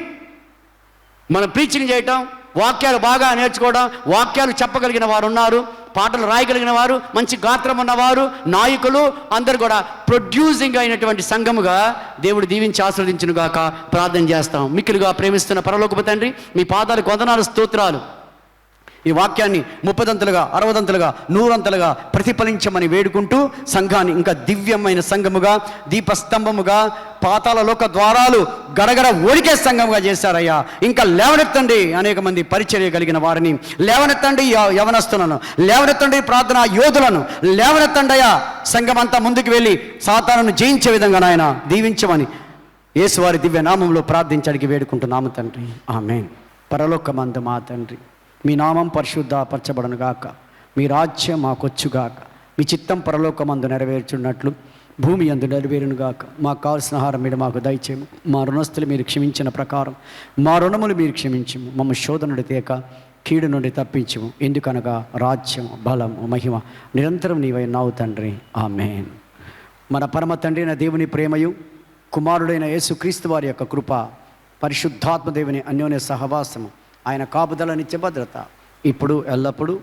మనం ప్రీచింగ్ చేయటం, వాక్యాలు బాగా నేర్చుకోవడం, వాక్యాలు చెప్పగలిగిన వారు ఉన్నారు, పాటలు రాయగలిగిన వారు, మంచి గాత్రం ఉన్నవారు, నాయకులు అందరు కూడా ప్రొడ్యూసింగ్ అయినటువంటి సంఘముగా దేవుడు దీవించి ఆశీర్వదించునుగాక ప్రార్థన చేస్తాం. మిక్కిలుగా ప్రేమిస్తున్న పరలోకపు తండ్రి, మీ పాదాలకు వందనాలు, స్తోత్రాలు. ఈ వాక్యాన్ని 30దంతలుగా 60దంతలుగా 100ంతలుగా ప్రతిఫలించమని వేడుకుంటూ సంఘాన్ని ఇంకా దివ్యమైన సంఘముగా, దీపస్తంభముగా, పాతాల లోక ద్వారాలు గడగడ ఓడికే సంఘముగా చేశారయ్యా. ఇంకా లేవనెత్తండి అనేక మంది పరిచర్య కలిగిన వారిని, లేవనెత్తండి యవనస్తులను, లేవనెత్తండి ప్రార్థనా యోధులను, లేవనెత్తండి అయ్యా. సంఘం అంతా ముందుకు వెళ్ళి సాతానును జయించే విధంగా నాయన దీవించమని యేసువారి దివ్య నామంలో ప్రార్థించడానికి వేడుకుంటున్నాము తండ్రి. ఆమేన్. పరలోకమందు మా తండ్రి, మీ నామం పరిశుద్ధపరచబడను గాక, మీ రాజ్యం మాకొచ్చుగాక, మీ చిత్తం పరలోకమందు నెరవేర్చున్నట్లు భూమి అందు నెరవేరును గాక. మాకు కావాల్సిన ఆహారం మీరు మాకు దయచేయము. మా రుణస్తులు మీరు క్షమించిన ప్రకారం మా రుణములు మీరు క్షమించము. మమ్మ శోధనుడి తేక కీడు నుండి తప్పించము. ఎందుకనగా రాజ్యం, బలం, మహిమ నిరంతరం నీవై నావు తండ్రి. ఆమేన్. మన పరమ తండ్రి అయిన దేవుని ప్రేమయు, కుమారుడైన యేసుక్రీస్తు వారి యొక్క కృప, పరిశుద్ధాత్మ దేవుని అన్యోన్య సహవాసము, ఆయన కాపుదల, నిత్య భద్రత ఇప్పుడు ఎల్లప్పుడూ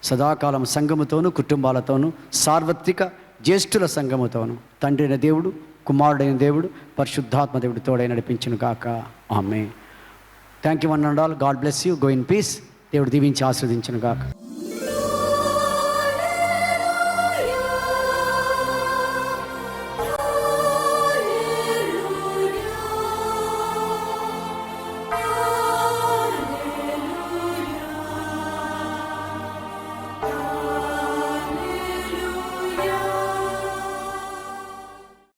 సదాకాలం సంఘముతోనూ, కుటుంబాలతోనూ, సార్వత్రిక జ్యేష్ఠుల సంఘముతోనూ తండ్రి అయిన దేవుడు, కుమారుడైన దేవుడు, పరిశుద్ధాత్మ దేవుడు తోడై నడిపించును గాక. ఆమేన్. Thank you one and all. God bless you. Go in peace. దేవుడు దీవించి ఆశీర్వదించును గాక.